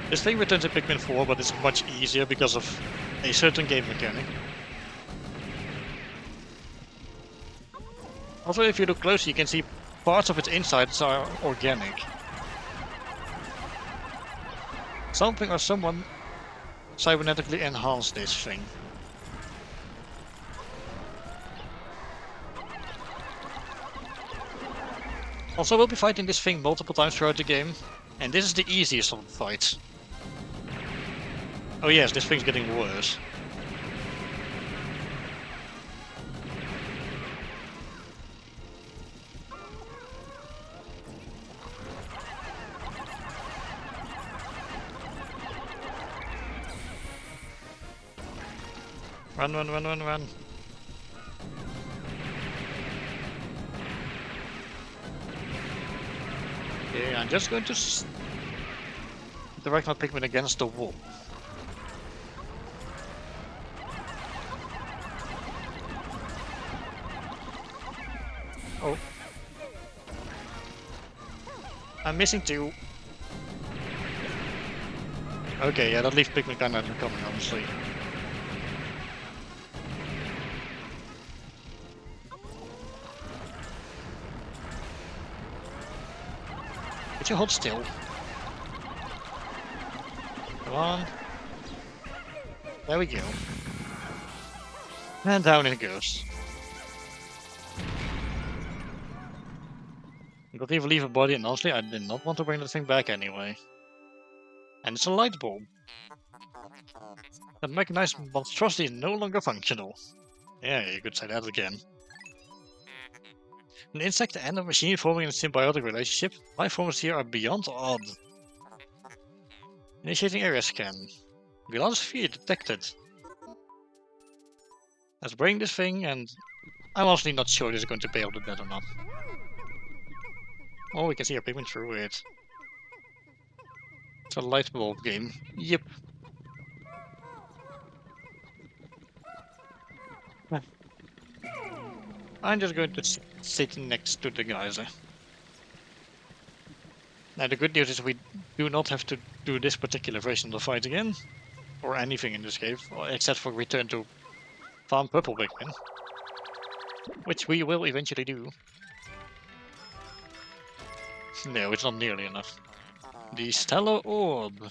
This thing returns in Pikmin 4, but it's much easier because of a certain game mechanic. Also, if you look close, you can see parts of its insides are organic. Something or someone cybernetically enhanced this thing. Also, we'll be fighting this thing multiple times throughout the game, and this is the easiest of the fights. Oh yes, this thing's getting worse. Run, run, run, run, run. Okay, I'm just going to direct my Pikmin against the wall. Oh. I'm missing two. Okay, yeah, that leaves Pikmin kinda uncoming, honestly. Could you hold still? Come on. There we go. And down it goes. Got even leave a body, and honestly, I did not want to bring the thing back anyway. And it's a light bulb. That mechanized monstrosity is no longer functional. Yeah, you could say that again. An insect and a machine forming a symbiotic relationship. Life forms here are beyond odd. Initiating area scan. Sphere detected. Let's bring this thing, and I'm honestly not sure this is going to be able to dead or not. Oh, we can see our Pikmin through it. It's a light bulb game. Yep. I'm just going to sit next to the geyser. Now the good news is we do not have to do this particular version of the fight again. Or anything in this game, except for return to farm purple Pikmin. Which we will eventually do. No, it's not nearly enough. The Stellar Orb.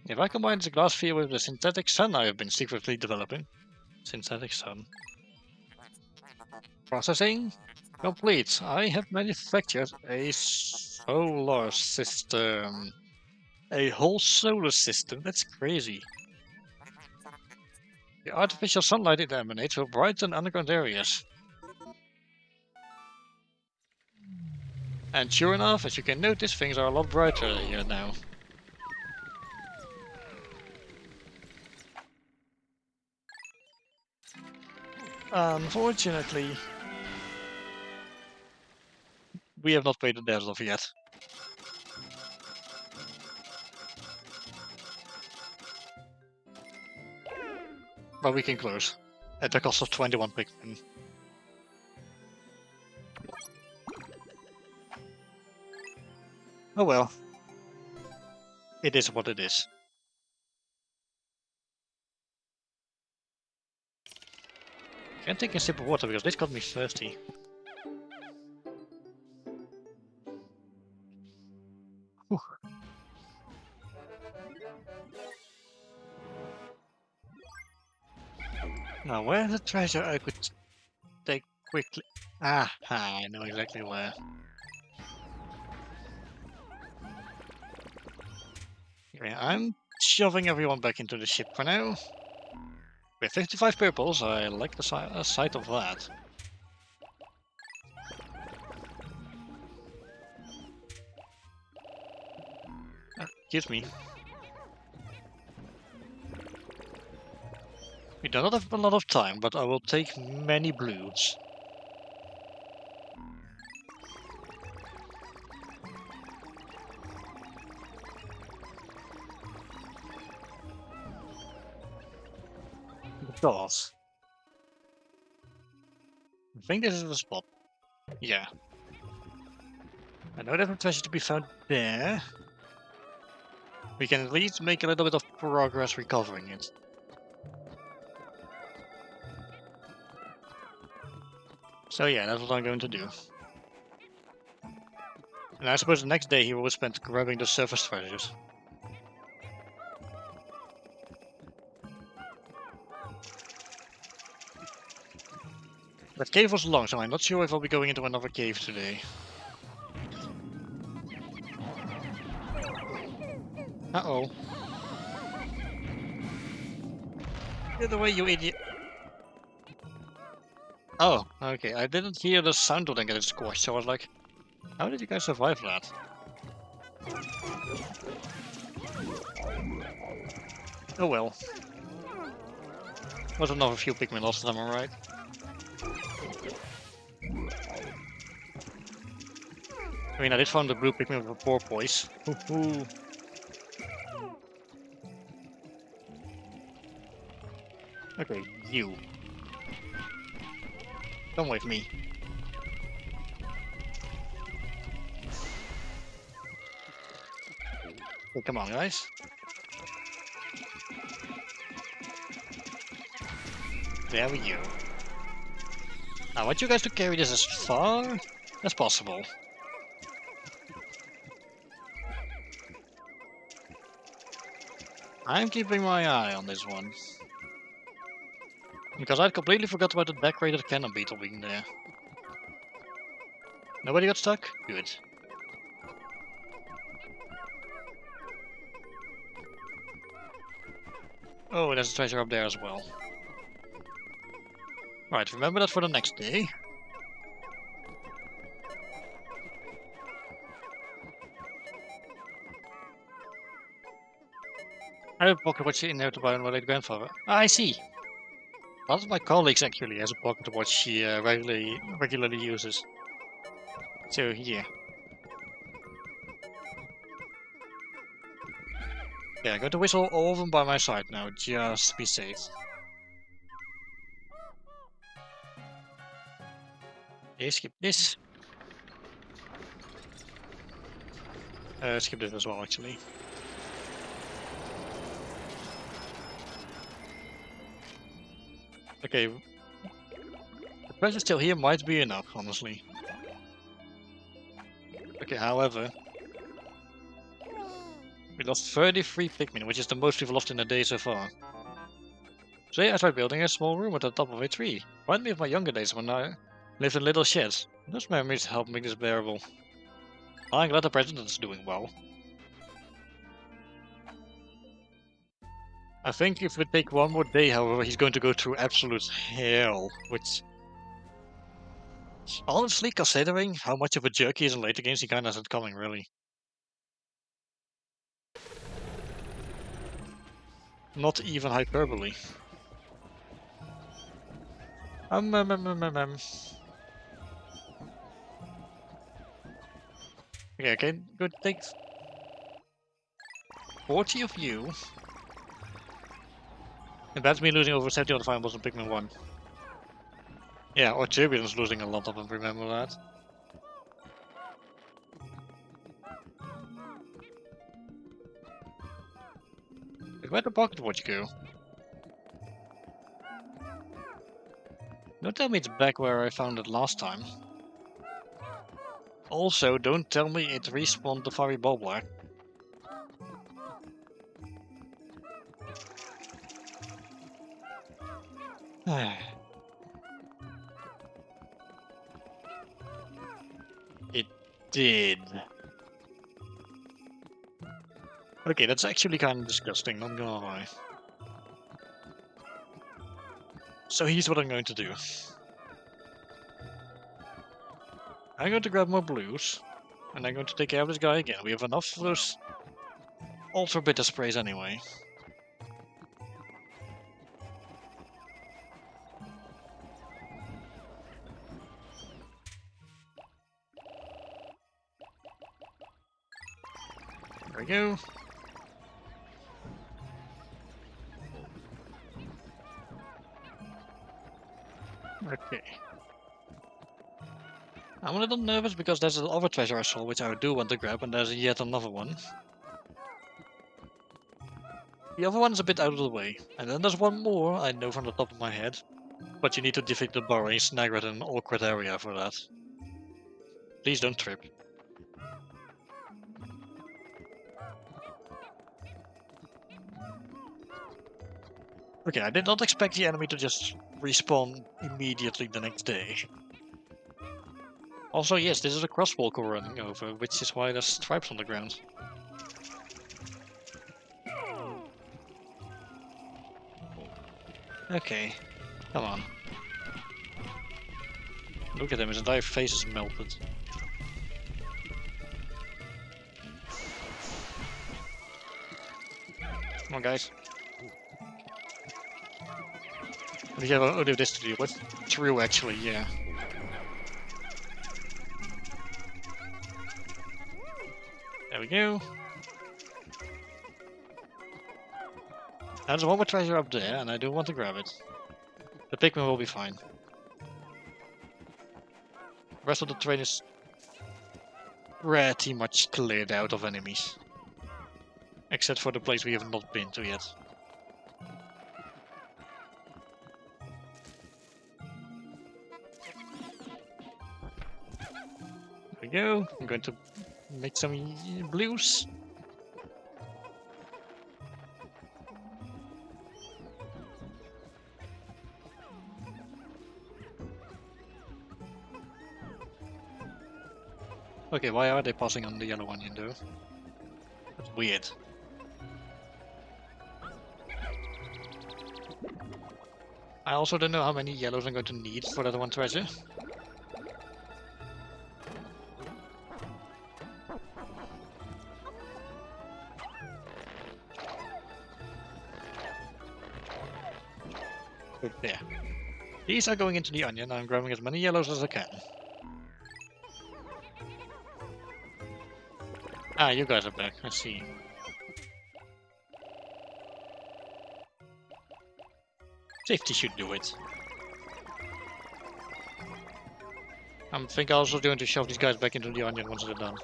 If I combine the glass sphere with the synthetic sun I have been secretly developing. Synthetic sun. Processing complete. I have manufactured a solar system. A whole solar system? That's crazy. The artificial sunlight it emanates will brighten underground areas. And sure enough, as you can notice, things are a lot brighter here now. Unfortunately, we have not paid the devs off yet. But we can close. At the cost of 21 Pikmin. Oh well. It is what it is. Can't take a sip of water because this got me thirsty. Whew. Now, where's the treasure I could take quickly? Ah, I know exactly where. Okay, I'm shoving everyone back into the ship for now. We have 55 purples, I like the sight of that. Excuse me. We do not have a lot of time, but I will take many blues. Because I think this is the spot. Yeah. I know there's a treasure to be found there. We can at least make a little bit of progress recovering it. So yeah, that's what I'm going to do. And I suppose the next day he will spend grabbing the surface treasures. That cave was long, so I'm not sure if I'll be going into another cave today. Uh-oh. Get away, you idiot. Oh, okay. I didn't hear the sound of them getting squashed, so I was like, how did you guys survive that? Oh well. Was another few Pikmin last time, alright? I mean, I did find the blue Pikmin with a porpoise. Hoo-hoo. Okay, you. Come with me. Okay, come on, guys. There we go. I want you guys to carry this as far as possible. I'm keeping my eye on this one. Because I'd completely forgot about the decorated cannon beetle being there. Nobody got stuck? Good. Oh, there's a treasure up there as well. Right, remember that for the next day. I have a pocket watch in there to buy my late grandfather. Ah, I see. One of my colleagues actually has a pocket watch she regularly uses. So, yeah. Yeah, I'm going to whistle all of them by my side now, just to be safe. Okay, skip this. Skip this as well, actually. Okay. The treasure still here might be enough, honestly. Okay, however... We lost 33 Pikmin, which is the most we've lost in a day so far. Today I tried building a small room at the top of a tree. Reminded me of my younger days when I lived in little sheds. Those memories help make this bearable. I'm glad the president is doing well. I think if we take one more day, however, he's going to go through absolute hell, which... Honestly, considering how much of a jerk he is in later games, he kinda has it coming, really. Not even hyperbole. Um, um, um, um, um, um. Okay, good, take 40 of you. And that's me losing over 70 on the final boss in Pikmin 1. Yeah, or Turbulence losing a lot of them, remember that? Where'd the pocket watch go? Don't tell me it's back where I found it last time. Also, don't tell me it respawned the fiery bobbler. It did. Okay, that's actually kind of disgusting, not gonna lie. So here's what I'm going to do. I'm going to grab more blues, and I'm going to take care of this guy again. We have enough of those ultra bitter sprays anyway. There we go. Okay. I'm a little nervous because there's another treasure I saw which I do want to grab, and there's yet another one. The other one's a bit out of the way, and then there's one more I know from the top of my head. But you need to defeat the burrowing snagger in an awkward area for that. Please don't trip. Okay, I did not expect the enemy to just respawn immediately the next day. Also, yes, this is a crosswalker running over, which is why there's stripes on the ground. Okay, come on. Look at him, his entire face is melted. Come on, guys. We have only this to deal with. True, actually, yeah. There we go. There's one more treasure up there, and I do want to grab it. The Pikmin will be fine. The rest of the terrain is pretty much cleared out of enemies. Except for the place we have not been to yet. There we go. I'm going to make some blues. Okay, why are they passing on the yellow onion though? That's weird. I also don't know how many yellows I'm going to need for that one treasure. But there. These are going into the onion, I'm grabbing as many yellows as I can. Ah, you guys are back, I see. Safety should do it. I think I'm also going to shove these guys back into the onion once they're done.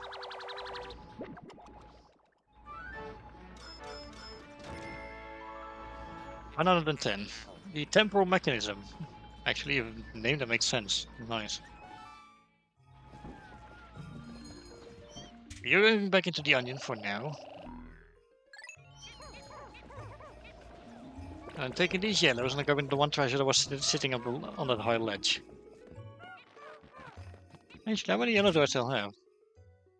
$110. The temporal mechanism. Actually, a name that makes sense. Nice. You're going back into the onion for now. I'm taking these yellows and I'm grabbing the one treasure that was sitting up on that high ledge. Actually, how many yellows do I still have?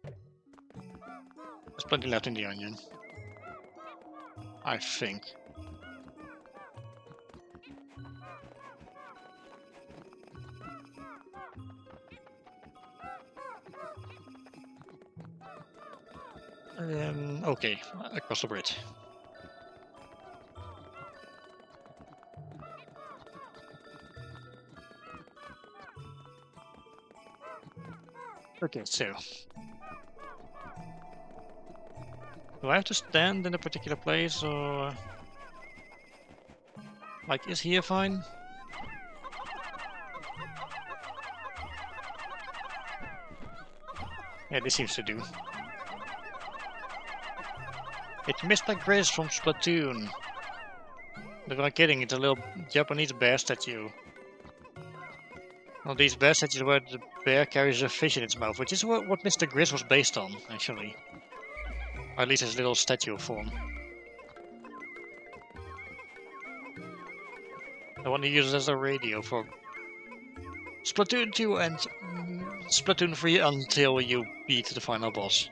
There's plenty left in the onion. I think. Okay, across the bridge. Okay, so. Do I have to stand in a particular place, or... Like, is here fine? Yeah, this seems to do. It's Mr. Grizz from Splatoon. They're not kidding, it's a little Japanese bear statue. Well, these bear statues where the bear carries a fish in its mouth, which is what Mr. Grizz was based on, actually. Or at least his little statue form. The one he uses as a radio for Splatoon 2 and Splatoon 3 until you beat the final boss.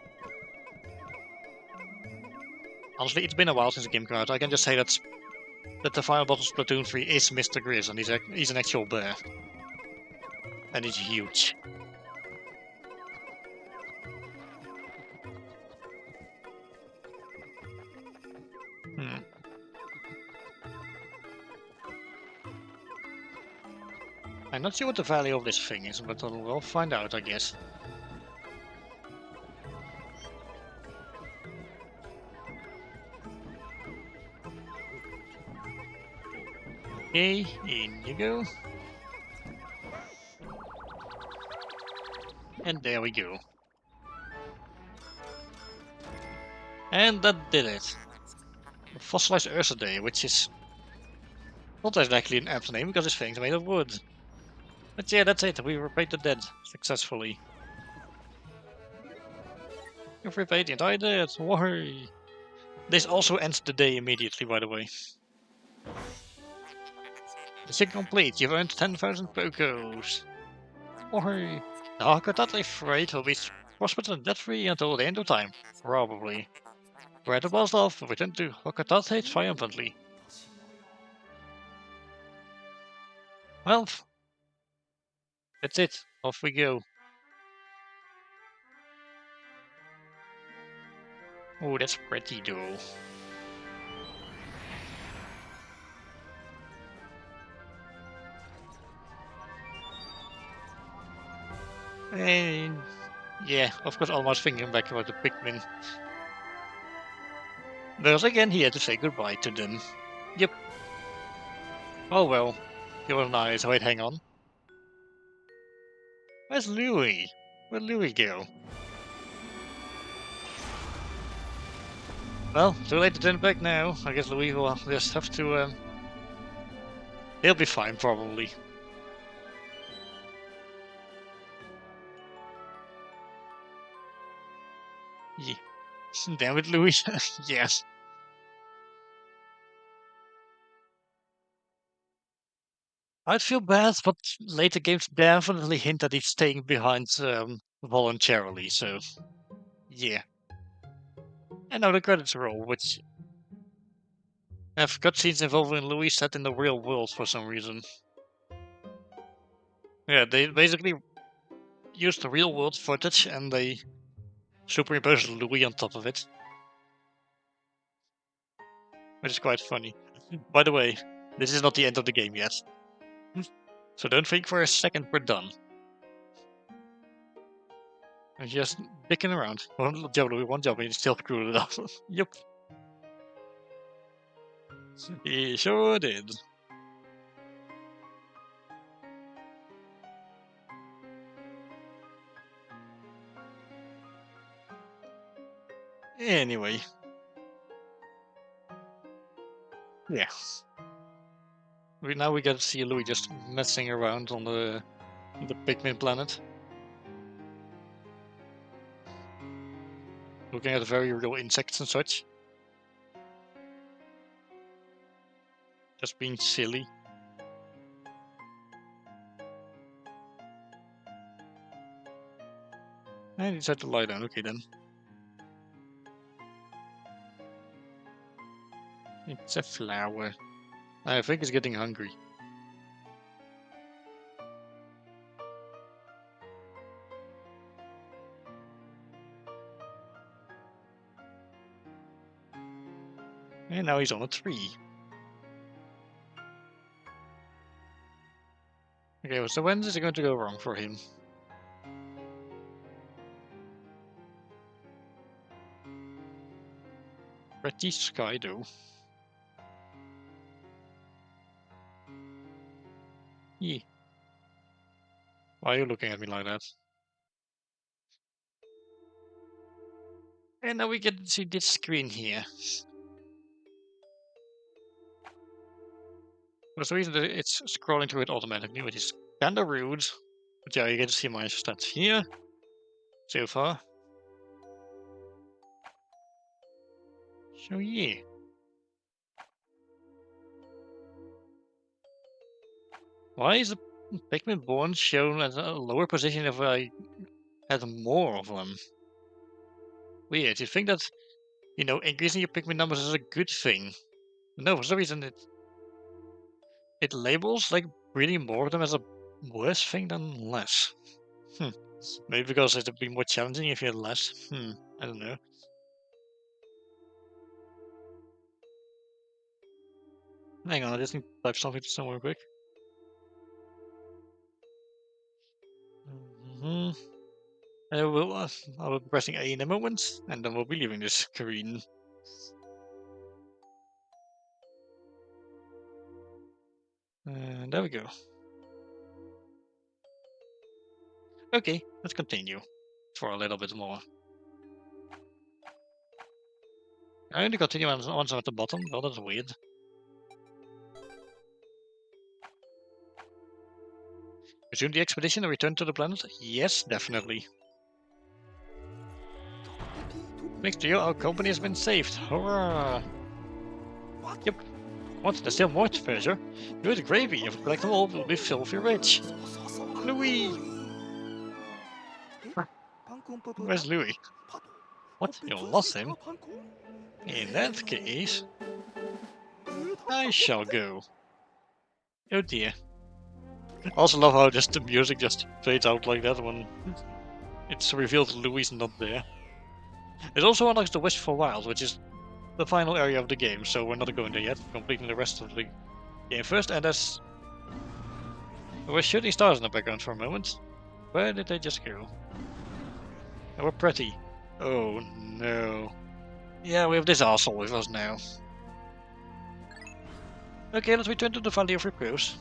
Honestly, it's been a while since the game came out. I can just say that the final boss of Splatoon 3 is Mr. Grizz, and he's an actual bear. And he's huge. Hmm. I'm not sure what the value of this thing is, but we'll find out, I guess. Okay, in you go. And there we go. And that did it. Fossilized Ursidae, which is not exactly an apt name because this thing's made of wood. But yeah, that's it. We repaid the dead successfully. You've repaid the entire dead. Why? This also ends the day immediately, by the way. Mission complete. You've earned 10,000 Pokos. Why? The Hakatale Freight will be prosperous and debt-free until the end of time. Probably. We're at the blast off. Return to Hokatate triumphantly. Well, that's it. Off we go. Oh, that's pretty though. And yeah, of course, almost thinking back about the Pikmin. Because again, he had to say goodbye to them. Yep. Oh well. It was nice. Wait, hang on. Where's Louis? Where'd Louis go? Well, too late to turn back now. I guess Louis will just have to. He'll be fine, probably. Yeah. Damn it, Louis. Yes. I'd feel bad, but later games definitely hint that he's staying behind voluntarily, so yeah. And now the credits roll, which have cutscenes involving Louis set in the real world for some reason. Yeah, they basically used the real world footage and they superimposed Louis on top of it, which is quite funny. By the way, this is not the end of the game yet, so don't think for a second we're done. I'm just dicking around. One job, Louis, one job, and he still screwed it up. Yep, he sure did. Anyway, yeah. Now we get to see Louis just messing around on the Pikmin planet. Looking at very real insects and such. Just being silly. And he decided to lie down. Okay then. It's a flower. I think he's getting hungry. And now he's on a tree. Okay, well, so when is it going to go wrong for him? Pretty sky though. Yeah. Why are you looking at me like that? And now we get to see this screen here. For some reason it's scrolling through it automatically, which is kinda rude. But yeah, you get to see my stats here so far. So yeah. Why is the Pikmin born shown at a lower position if I had more of them? Weird. You think that You know, increasing your Pikmin numbers is a good thing. No, for some reason it labels like breeding more of them as a worse thing than less. Maybe because it'd be more challenging if you had less. I don't know. Hang on, I just need to type something to someone quick. I'll be pressing A in a moment, and then we'll be leaving this screen. And there we go. Okay, let's continue for a little bit more. I only continue once I'm at the bottom. Well, that's weird. Resume the expedition and return to the planet? Yes, definitely. Thanks to you, our company has been saved. Hurrah! Yep. What? There's still more treasure? Good gravy. If we collect them all, we'll be filthy rich. Louis! Where's Louis? What? You lost him? In that case, I shall go. Oh dear. I also love how just the music just fades out like that when it's revealed Louis is not there. It also unlocks the Wistful Wild, which is the final area of the game, so we're not going there yet, completing the rest of the game first, and as we're shooting stars in the background for a moment. Where did they just go? Oh, we're pretty. Oh no. Yeah, we have this asshole with us now. Okay, let's return to the Valley of Repose.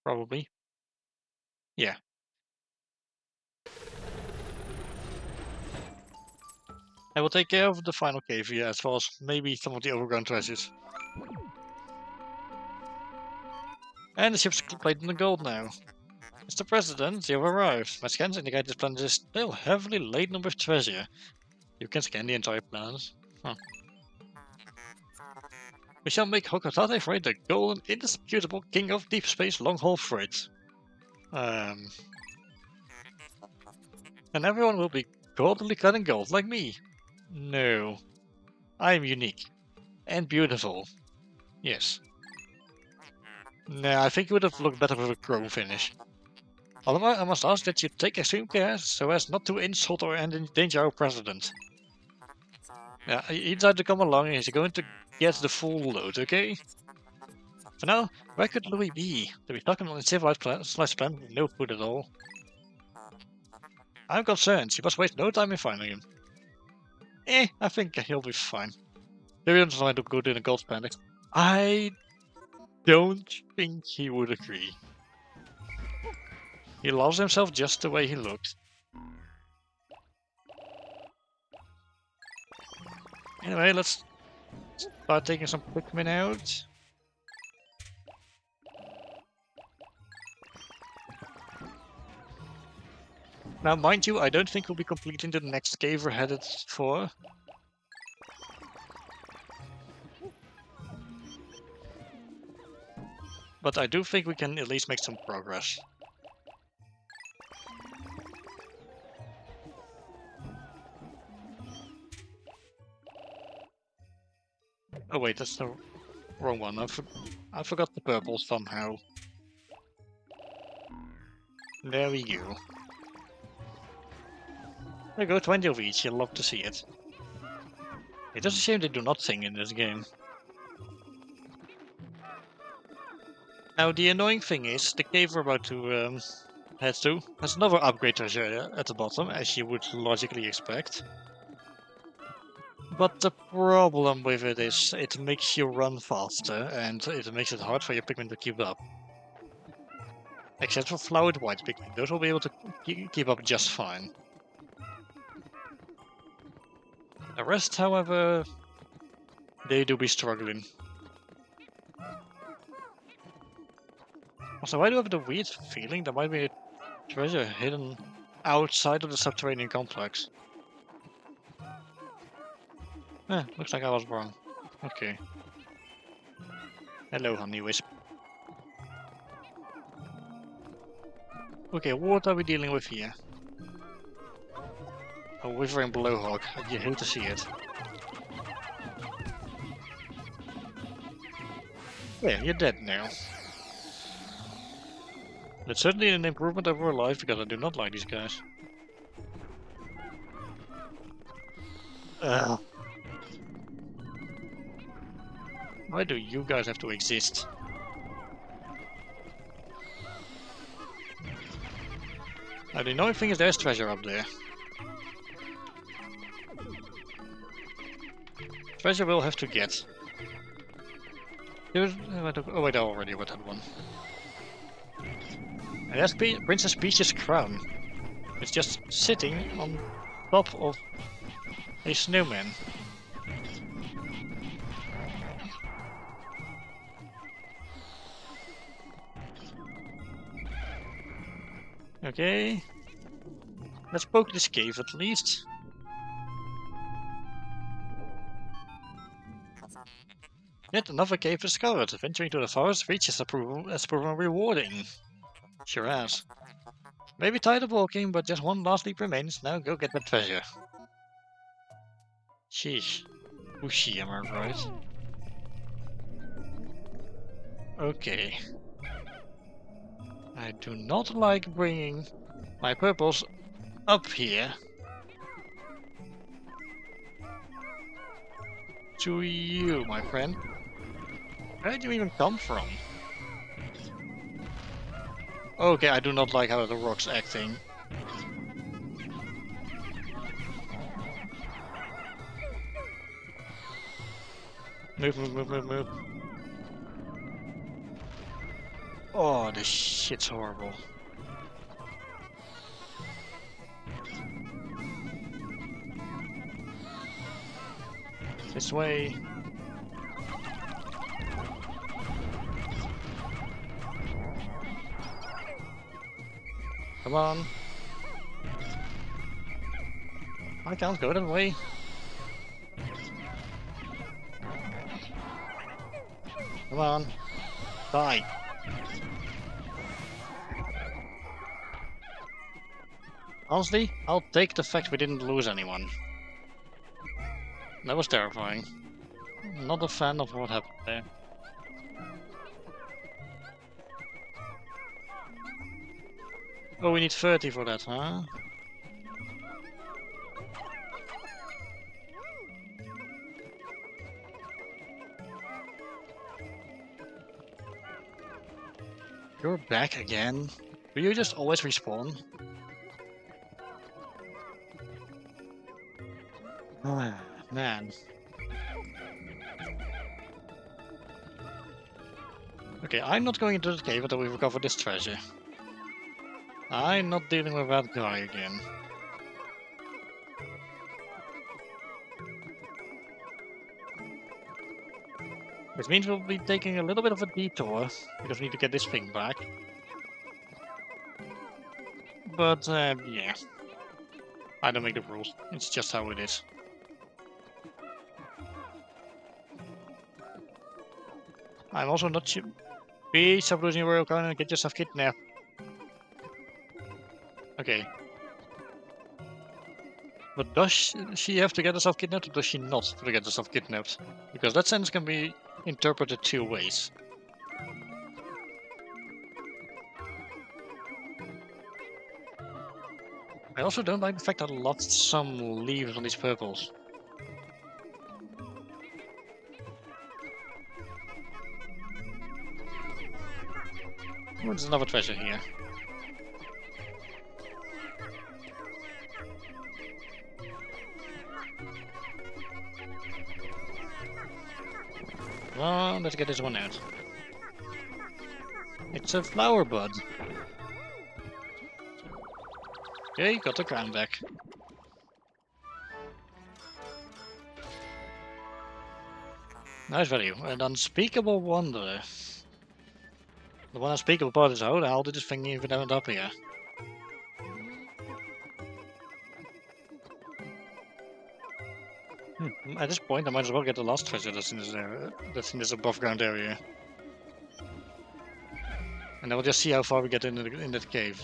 Probably. Yeah. I will take care of the final cave here, as well as maybe some of the overground treasures. And the ship's plated in gold now. Mr. President, you have arrived. My scans indicate this planet is still heavily laden with treasure. You can scan the entire planet. Huh. We shall make Hokotate Freight the golden, indisputable king of deep space long-haul freight. And everyone will be goldenly clad in gold, like me. No. I am unique. And beautiful. Yes. Nah, I think it would have looked better with a chrome finish. Although I must ask that you take extreme care so as not to insult or endanger our president. Yeah, he decided to come along and he's going to get the full load, okay? For now, where could Louis be? To be talking on a civilized planet, no food at all. I'm concerned, you must waste no time in finding him. I think he'll be fine. Maybe I'm trying to go to the gold planet. I don't think he would agree. He loves himself just the way he looks. Anyway, let's start taking some Pikmin out. Now, mind you, I don't think we'll be completing the next cave we're headed for. But I do think we can at least make some progress. Oh wait, that's the wrong one. I forgot the purple somehow. There we go. There you go, 20 of each. You'll love to see it. It is a shame they do not sing in this game. Now, the annoying thing is, the cave we're about to head to has another upgrade treasure at the bottom, as you would logically expect. But the problem with it is, it makes you run faster, and it makes it hard for your Pikmin to keep up. Except for flowered white Pikmin, those will be able to keep up just fine. The rest, however, they do be struggling. Also, why do I have the weird feeling there might be a treasure hidden outside of the subterranean complex? Looks like I was wrong. Okay. Hello, Honey Wisp. Okay, what are we dealing with here? A withering blowhawk. You hate to see it. Yeah, you're dead now. It's certainly an improvement over our life because I do not like these guys. Why do you guys have to exist? Now the annoying thing is there's treasure up there. Treasure we'll have to get. Oh wait, I already got that one. And that's Princess Peach's crown. It's just sitting on top of a snowman. Okay. Let's poke this cave at least. Yet another cave discovered. Venturing to the forest reaches has proven rewarding. Sure has. Maybe tired of walking, but just one last leap remains. Now go get the treasure. Sheesh. Pushy, am I right? Okay. I do not like bringing my purples up here. To you, my friend. Where did you even come from? Okay, I do not like how the rock's acting. Move, move, move, move, move. Oh, this shit's horrible. This way. Come on. I can't go that way. Come on. Die. Honestly, I'll take the fact we didn't lose anyone. That was terrifying. Not a fan of what happened there. Oh, we need 30 for that, huh? You're back again? Do you just always respawn? Oh, man. Okay, I'm not going into the cave until we recover this treasure. I'm not dealing with that guy again. Which means we'll be taking a little bit of a detour, because we need to get this thing back. But, yeah. I don't make the rules. It's just how it is. I'm also not sure. Please stop losing your royal crown and get yourself kidnapped. Okay. But does she have to get herself kidnapped, or does she not have to get herself kidnapped? Because that sentence can be interpreted two ways. I also don't like the fact that I lost some leaves on these purples. Oh, there's another treasure here. Well, let's get this one out. It's a flower bud. Okay, got the crown back. Nice value. An unspeakable wonder. The one unspeakable part is how the hell did this thing even end up here? At this point, I might as well get the last treasure that's in this area, that's in this above ground area. And then we'll just see how far we get in the cave.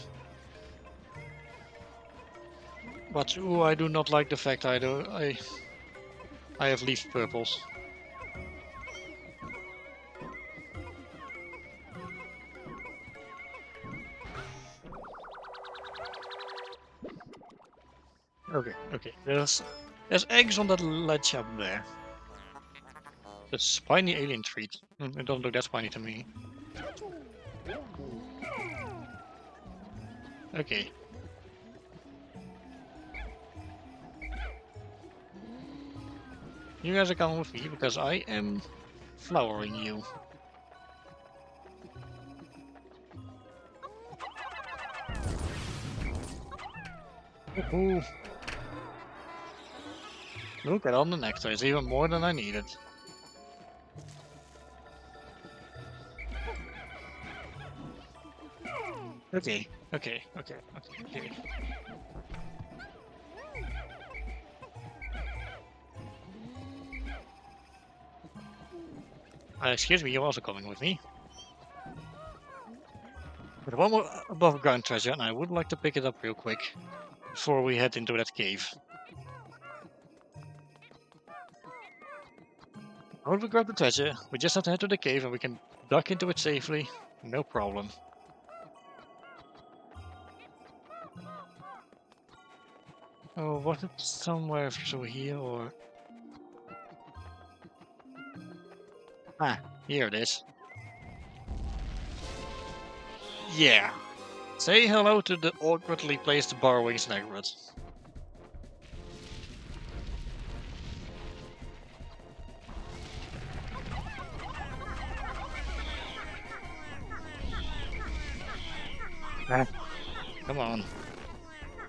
But ooh, I do not like the fact I have leaf purples. Okay. There's eggs on that ledge up there. The spiny alien treat. It doesn't look that spiny to me. Okay. You guys are coming with me because I am flowering you. Ooh. Look at all the nectar. It's even more than I needed. Okay. Excuse me, you're also coming with me. But one more above ground treasure, and I would like to pick it up real quick before we head into that cave. Once we grab the treasure, we just have to head to the cave and we can duck into it safely. No problem. Oh, was it somewhere through here or... Ah, here it is. Yeah. Say hello to the awkwardly placed borrowing snaglet. Ah, come on.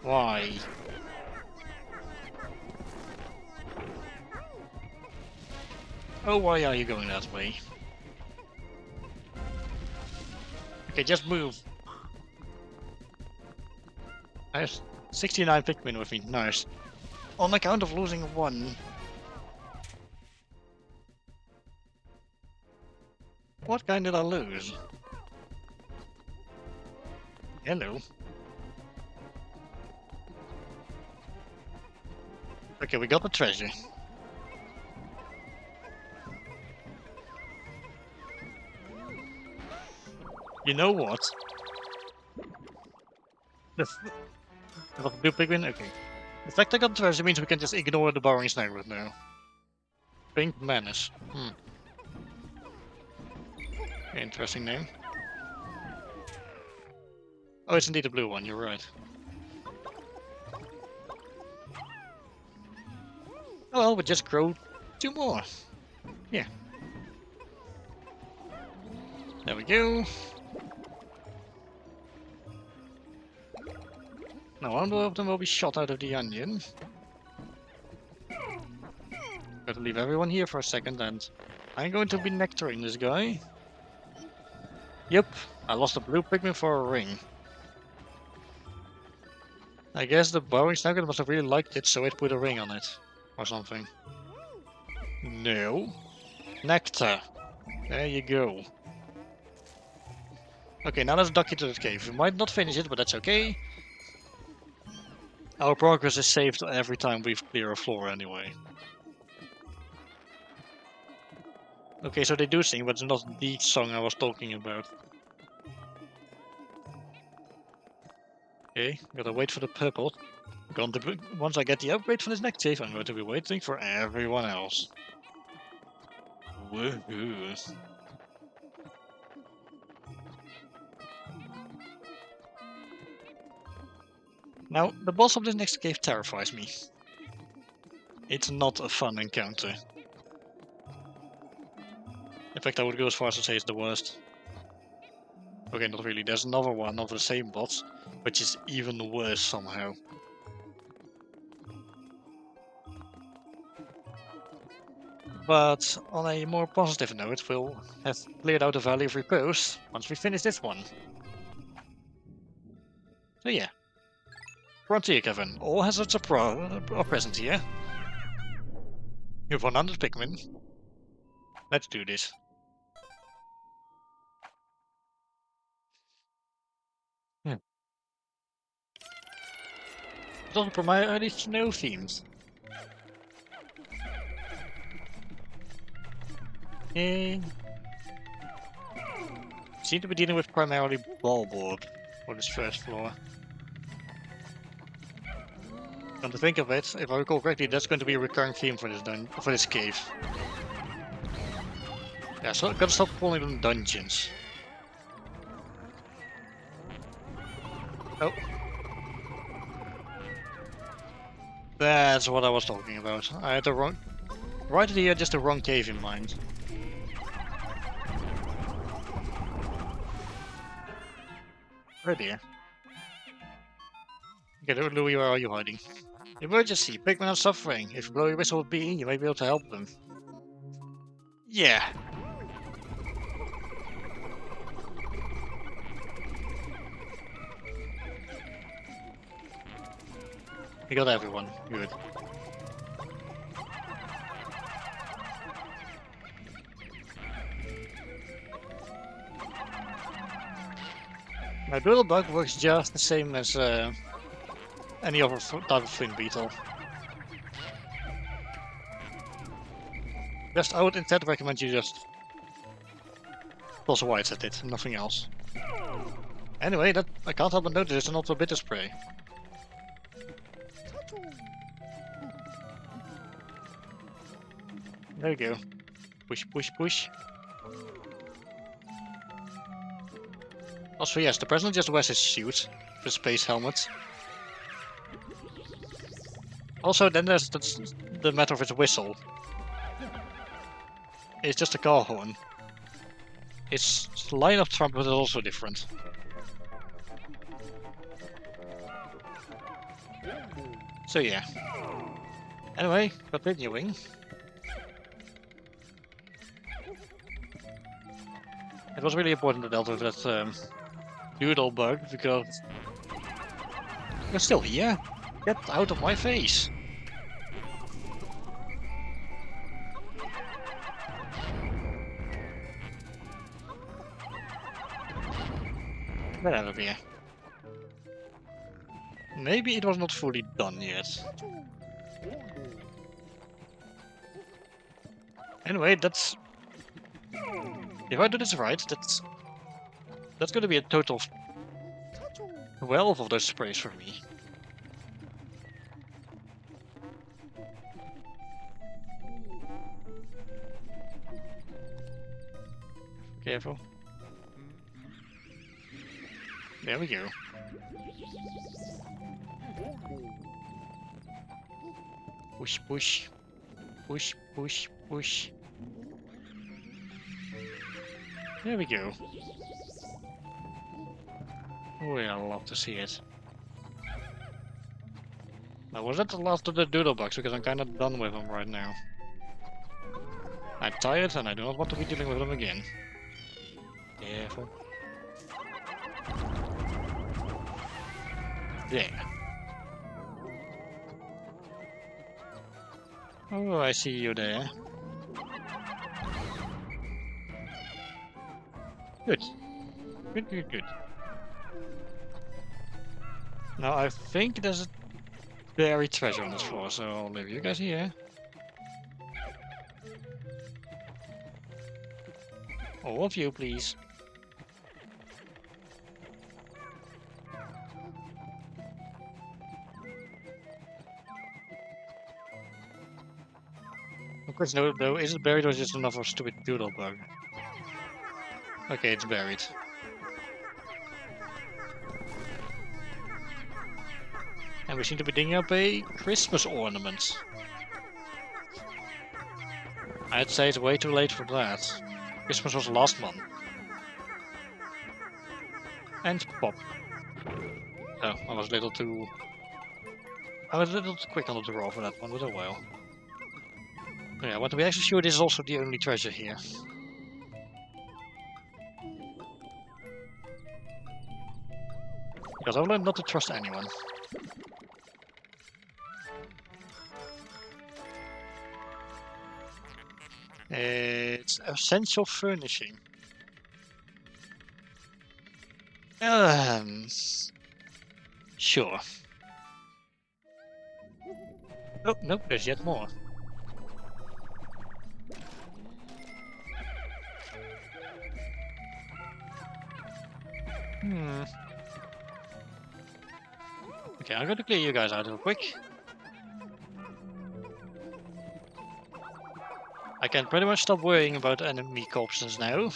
Why? Oh, why are you going that way? Okay, just move. I have 69 Pikmin with me. Nice. On account of losing one. What kind did I lose? Hello. Okay, we got the treasure. You know what? The blue Pikmin? Okay. The fact I got the treasure means we can just ignore the borrowing snaglet now. Pink Menace. Interesting name. Oh, it's indeed a blue one, you're right. Oh well, we just grow 2 more. Yeah. There we go. Now one of them will be shot out of the onion. Gotta leave everyone here for a second and I'm going to be nectaring this guy. Yep, I lost a blue Pikmin for a ring. I guess the borrowing snaglet must have really liked it, so it put a ring on it. Or something. No. Nectar. There you go. Okay, now let's duck into the cave. We might not finish it, but that's okay. Our progress is saved every time we clear a floor anyway. Okay, so they do sing, but it's not the song I was talking about. Okay, gotta wait for the purple. Once I get the upgrade for this next save, I'm going to be waiting for everyone else. Woohoo. Now, the boss of this next cave terrifies me. It's not a fun encounter. In fact, I would go as far as to say it's the worst. Okay, not really. There's another one of the same bots, which is even worse somehow. But on a more positive note, we'll have cleared out the Valley of Repose once we finish this one. So yeah. Frontier, Kevin. All hazards are present here. You have 100 Pikmin. Let's do this. Yeah. It's also primarily snow themed. Seem to be dealing with primarily ballboard for this first floor. Come to think of it, if I recall correctly, that's going to be a recurring theme for this cave. Yeah, so I gotta stop calling them dungeons. Oh. That's what I was talking about. I had the wrong... Right here, just the wrong cave in mind. Right here. Okay, Louis, where are you hiding? Emergency! Pikmin are suffering. If you blow your whistle with B, you may be able to help them. Yeah. We got everyone. Good. My doodle bug works just the same as any other type of flint beetle. I would instead recommend you just toss whites at it, nothing else. Anyway, that I can't help but notice it's an auto bitter spray. There we go. Push, push, push. Also, yes, the president just wears his suit, the space helmet. Also, then there's the matter of his whistle. It's just a car horn. Its line of trumpet is also different. So yeah. Anyway, continuing. It was really important to deal with that doodle bug because you're still here. Get out of my face. Get out of here. Maybe it was not fully done yet. Anyway, that's... If I do this right, that's going to be a total of 12 of those sprays for me. Careful. There we go. Push, push. Push, push, push. There we go. Oh yeah, I'd love to see it. Now, was that the last of the doodle bugs? Because I'm kind of done with them right now. I'm tired and I do not want to be dealing with them again. Careful. Yeah. Oh, I see you there. Good. Good, good, good. Now, I think there's a buried treasure on this floor, so I'll leave you guys here. All of you, please. Of course, no, though, is it buried or just another stupid doodle bug? Okay, it's buried. And we seem to be digging up a Christmas ornament. I'd say it's way too late for that. Christmas was last month. And pop. Oh, I was a little too quick on the draw for that one, but oh well. Yeah, what we actually sure this is also the only treasure here. Because I've learned not to trust anyone. It's essential furnishing. Sure. Oh, nope, there's yet more. Hmm. Okay, I'm going to clear you guys out real quick. I can pretty much stop worrying about enemy corpses now.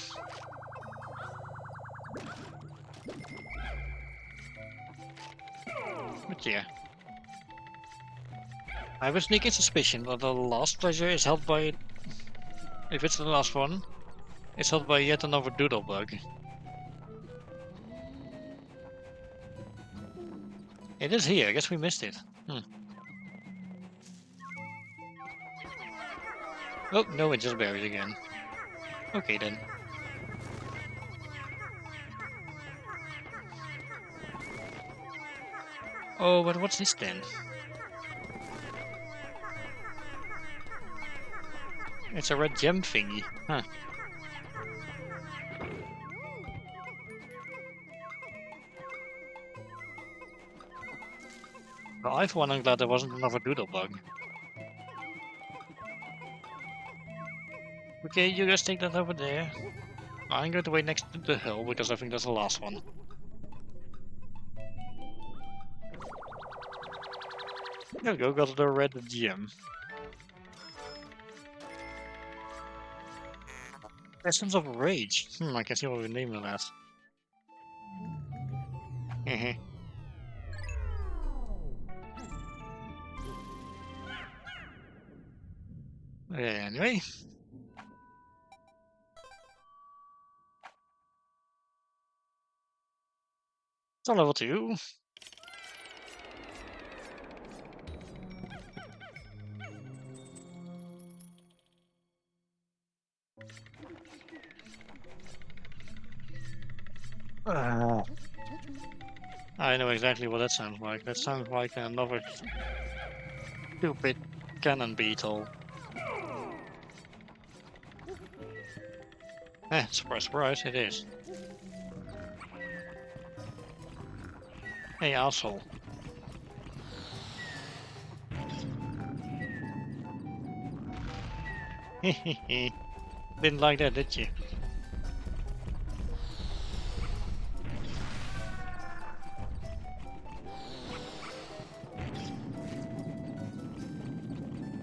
But yeah. I have a sneaking suspicion that the last treasure is held by... If it's the last one, it's held by yet another doodle bug. It is here, I guess we missed it. Oh, no, it's just buried again. Okay then. Oh, but what's this then? It's a red gem thingy. Huh. Well, I for one am glad there wasn't another doodle bug. Okay, you guys take that over there. I'm going to wait next to the hill because I think that's the last one. There we go, got the red gem. Essence of Rage. I can see what we name that. Hehe. Anyway. So level 2. I know exactly what that sounds like. That sounds like another stupid cannon beetle. Surprise, surprise, it is. Hey, asshole. Hehehe. Didn't like that, did you?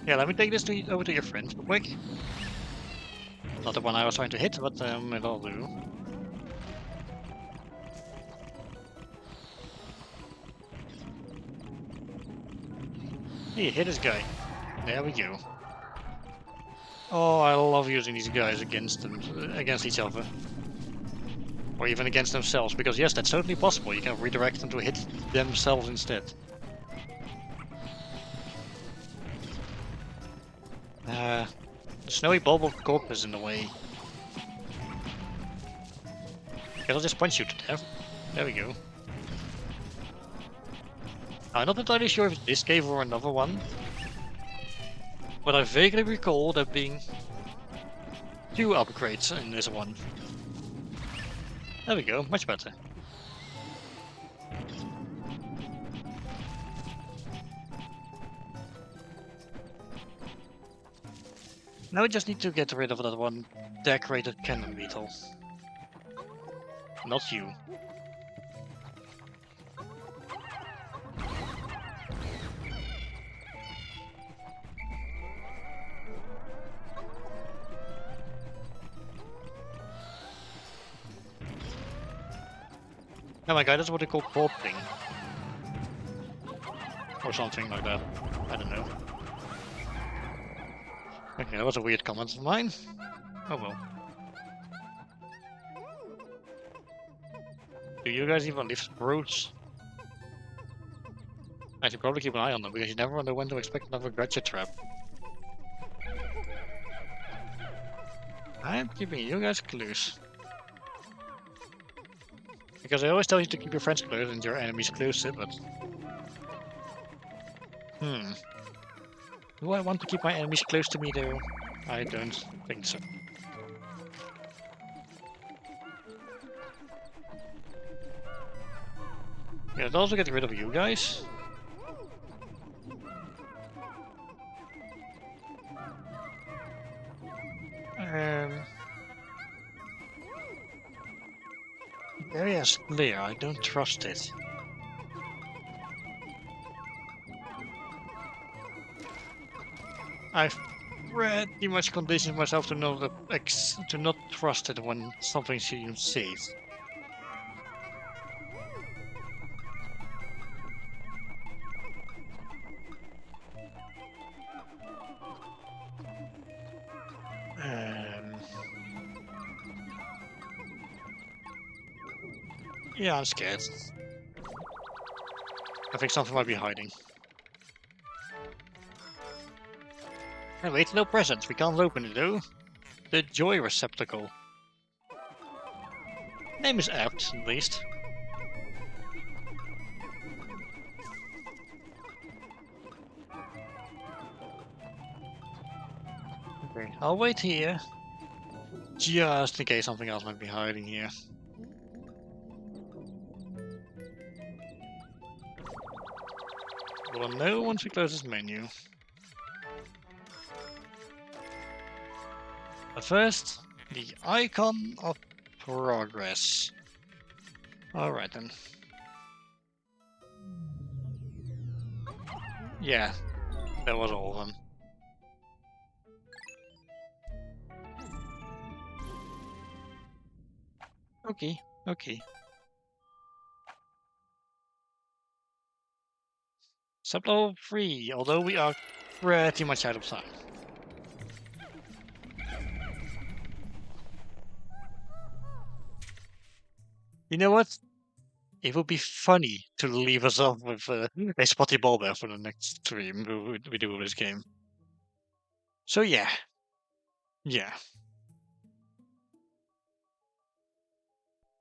Yeah, let me take this over to your friend real quick. Not the one I was trying to hit, but it'll do. Hey, hit this guy. There we go. Oh, I love using these guys against each other. Or even against themselves, because yes, that's totally possible. You can redirect them to hit themselves instead. The snowy bulb of corpse is in the way. Guess I'll just punch you to death. There we go. I'm not entirely sure if it's this cave or another one. But I vaguely recall there being 2 upgrades in this one. There we go, much better. Now we just need to get rid of that one decorated cannon beetle. Not you. Oh my god, that's what they call porting. Or something like that. I don't know. Okay, that was a weird comment of mine. Oh well. Do you guys even live brutes? I should probably keep an eye on them, because you never know when to expect another gotcha trap. I'm keeping you guys close. Because I always tell you to keep your friends close and your enemies closer, but... Do I want to keep my enemies close to me though? I don't think so. Yeah, I'd also get rid of you guys. Area is clear. I don't trust it. I've pretty much conditioned myself to know that to not trust it when something seems safe. Um, yeah, I'm scared. I think something might be hiding. Hey, wait, no presents. We can't open it though. The joy receptacle. Name is apt, at least. Okay, I'll wait here. Just in case something else might be hiding here. We'll know once we close this menu. But first, the icon of progress. Alright then. Yeah, that was all of them. Okay, okay. Sublevel 3, although we are pretty much out of time. You know what? It would be funny to leave us off with a spotty ball bear for the next stream we do with this game. So yeah, yeah.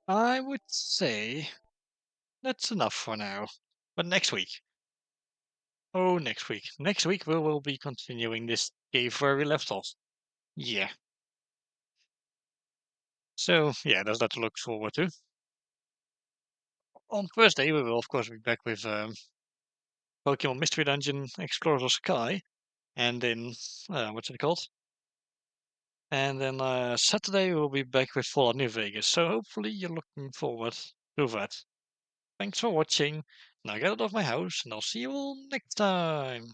I would say that's enough for now. But next week. Oh, next week. Next week we will be continuing this game where we left off. Yeah. So yeah, there's that to look forward to. On Thursday we will of course be back with Pokemon Mystery Dungeon Explorers of Sky, and then what's it called? And then Saturday we'll be back with Fallout New Vegas. So hopefully you're looking forward to that. Thanks for watching. Now get out of my house, and I'll see you all next time.